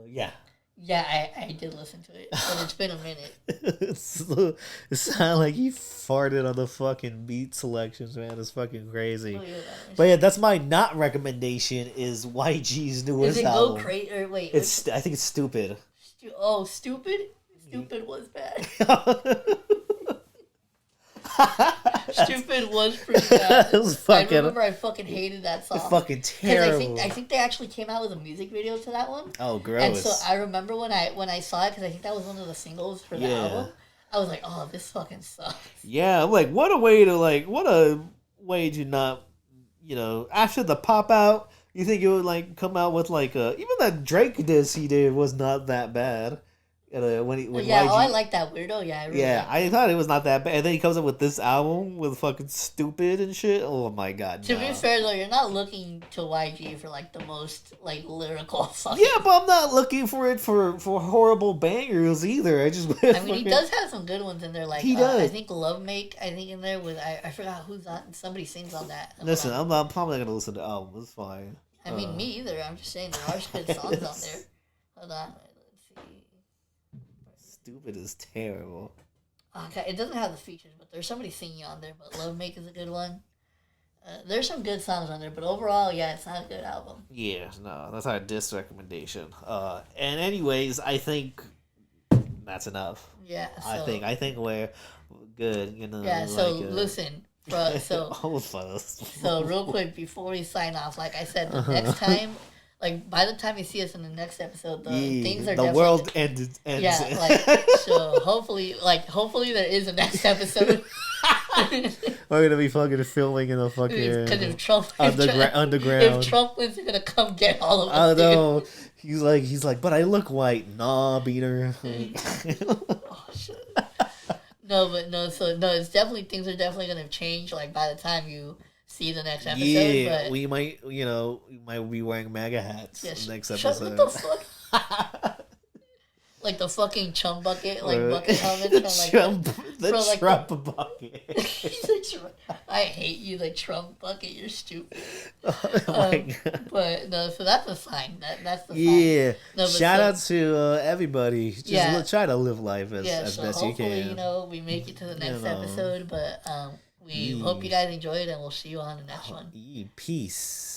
Speaker 2: Yeah.
Speaker 1: Yeah, I did listen to it, but it's been a minute.
Speaker 2: It sounded like he farted on the fucking beat selections, man. It's fucking crazy.
Speaker 1: Oh, yeah,
Speaker 2: but yeah, that's my not recommendation. Is YG's newest
Speaker 1: album. Is it
Speaker 2: album?
Speaker 1: Go Crazy or wait?
Speaker 2: I think it's Stupid.
Speaker 1: Stupid. Stupid was bad. Stupid was pretty bad.
Speaker 2: It was fucking,
Speaker 1: I remember I fucking hated that song.
Speaker 2: Fucking terrible.
Speaker 1: I think they actually came out with a music video to that one.
Speaker 2: Oh, gross.
Speaker 1: And so I remember when I saw it, because I think that was one of the singles for the album. I was like, oh, this fucking sucks.
Speaker 2: Yeah, I'm like, what a way to not, after the pop out, you think it would like come out with like even that Drake diss he did was not that bad.
Speaker 1: I like that Weirdo. Yeah,
Speaker 2: I thought it was not that bad. And then he comes up with this album with fucking Stupid and shit. Oh my god.
Speaker 1: To be fair though, you're not looking to YG for like the most like lyrical song.
Speaker 2: Yeah, but I'm not looking for it for horrible bangers either.
Speaker 1: He does have some good ones in there. Like
Speaker 2: he does.
Speaker 1: I think Love Make. I think in there with I forgot who's on. Somebody sings on that.
Speaker 2: Listen, I'm probably not gonna listen to the album. It's fine.
Speaker 1: I mean, me either. I'm just saying there are good songs on there. Hold on.
Speaker 2: Stupid is terrible.
Speaker 1: Okay, it doesn't have the features, but there's somebody singing on there. But Love Make is a good one. There's some good songs on there, but overall, yeah, it's not a good album.
Speaker 2: Yeah, no, that's our diss recommendation. And anyways, I think that's enough.
Speaker 1: Yeah, so,
Speaker 2: I think we're good.
Speaker 1: Yeah, so listen, bro. So real quick before we sign off, like I said, the next time. Like, by the time you see us in the next episode, things are
Speaker 2: the world ends.
Speaker 1: Yeah, like, so hopefully there is a next episode.
Speaker 2: We're gonna be fucking filming in the fucking
Speaker 1: because if Trump
Speaker 2: underground.
Speaker 1: If Trump wins, they're gonna come get all of us.
Speaker 2: I know. He's like, but I look white. Nah, beater.
Speaker 1: Oh shit. No, it's definitely things are definitely gonna change. Like by the time you see the next episode.
Speaker 2: Yeah,
Speaker 1: but
Speaker 2: we might be wearing MAGA hats next episode.
Speaker 1: What the fuck? Like the fucking chum bucket, like bucket helmets from like
Speaker 2: Trump bucket.
Speaker 1: I hate you, the Trump bucket. You're stupid.
Speaker 2: Oh my god!
Speaker 1: But no, so that's a sign. That's the sign.
Speaker 2: Yeah.
Speaker 1: No,
Speaker 2: shout out to everybody. Just try to live life as best you can.
Speaker 1: Hopefully, we make it to the next episode. But we hope you guys enjoyed, and we'll see you on the next one.
Speaker 2: Peace.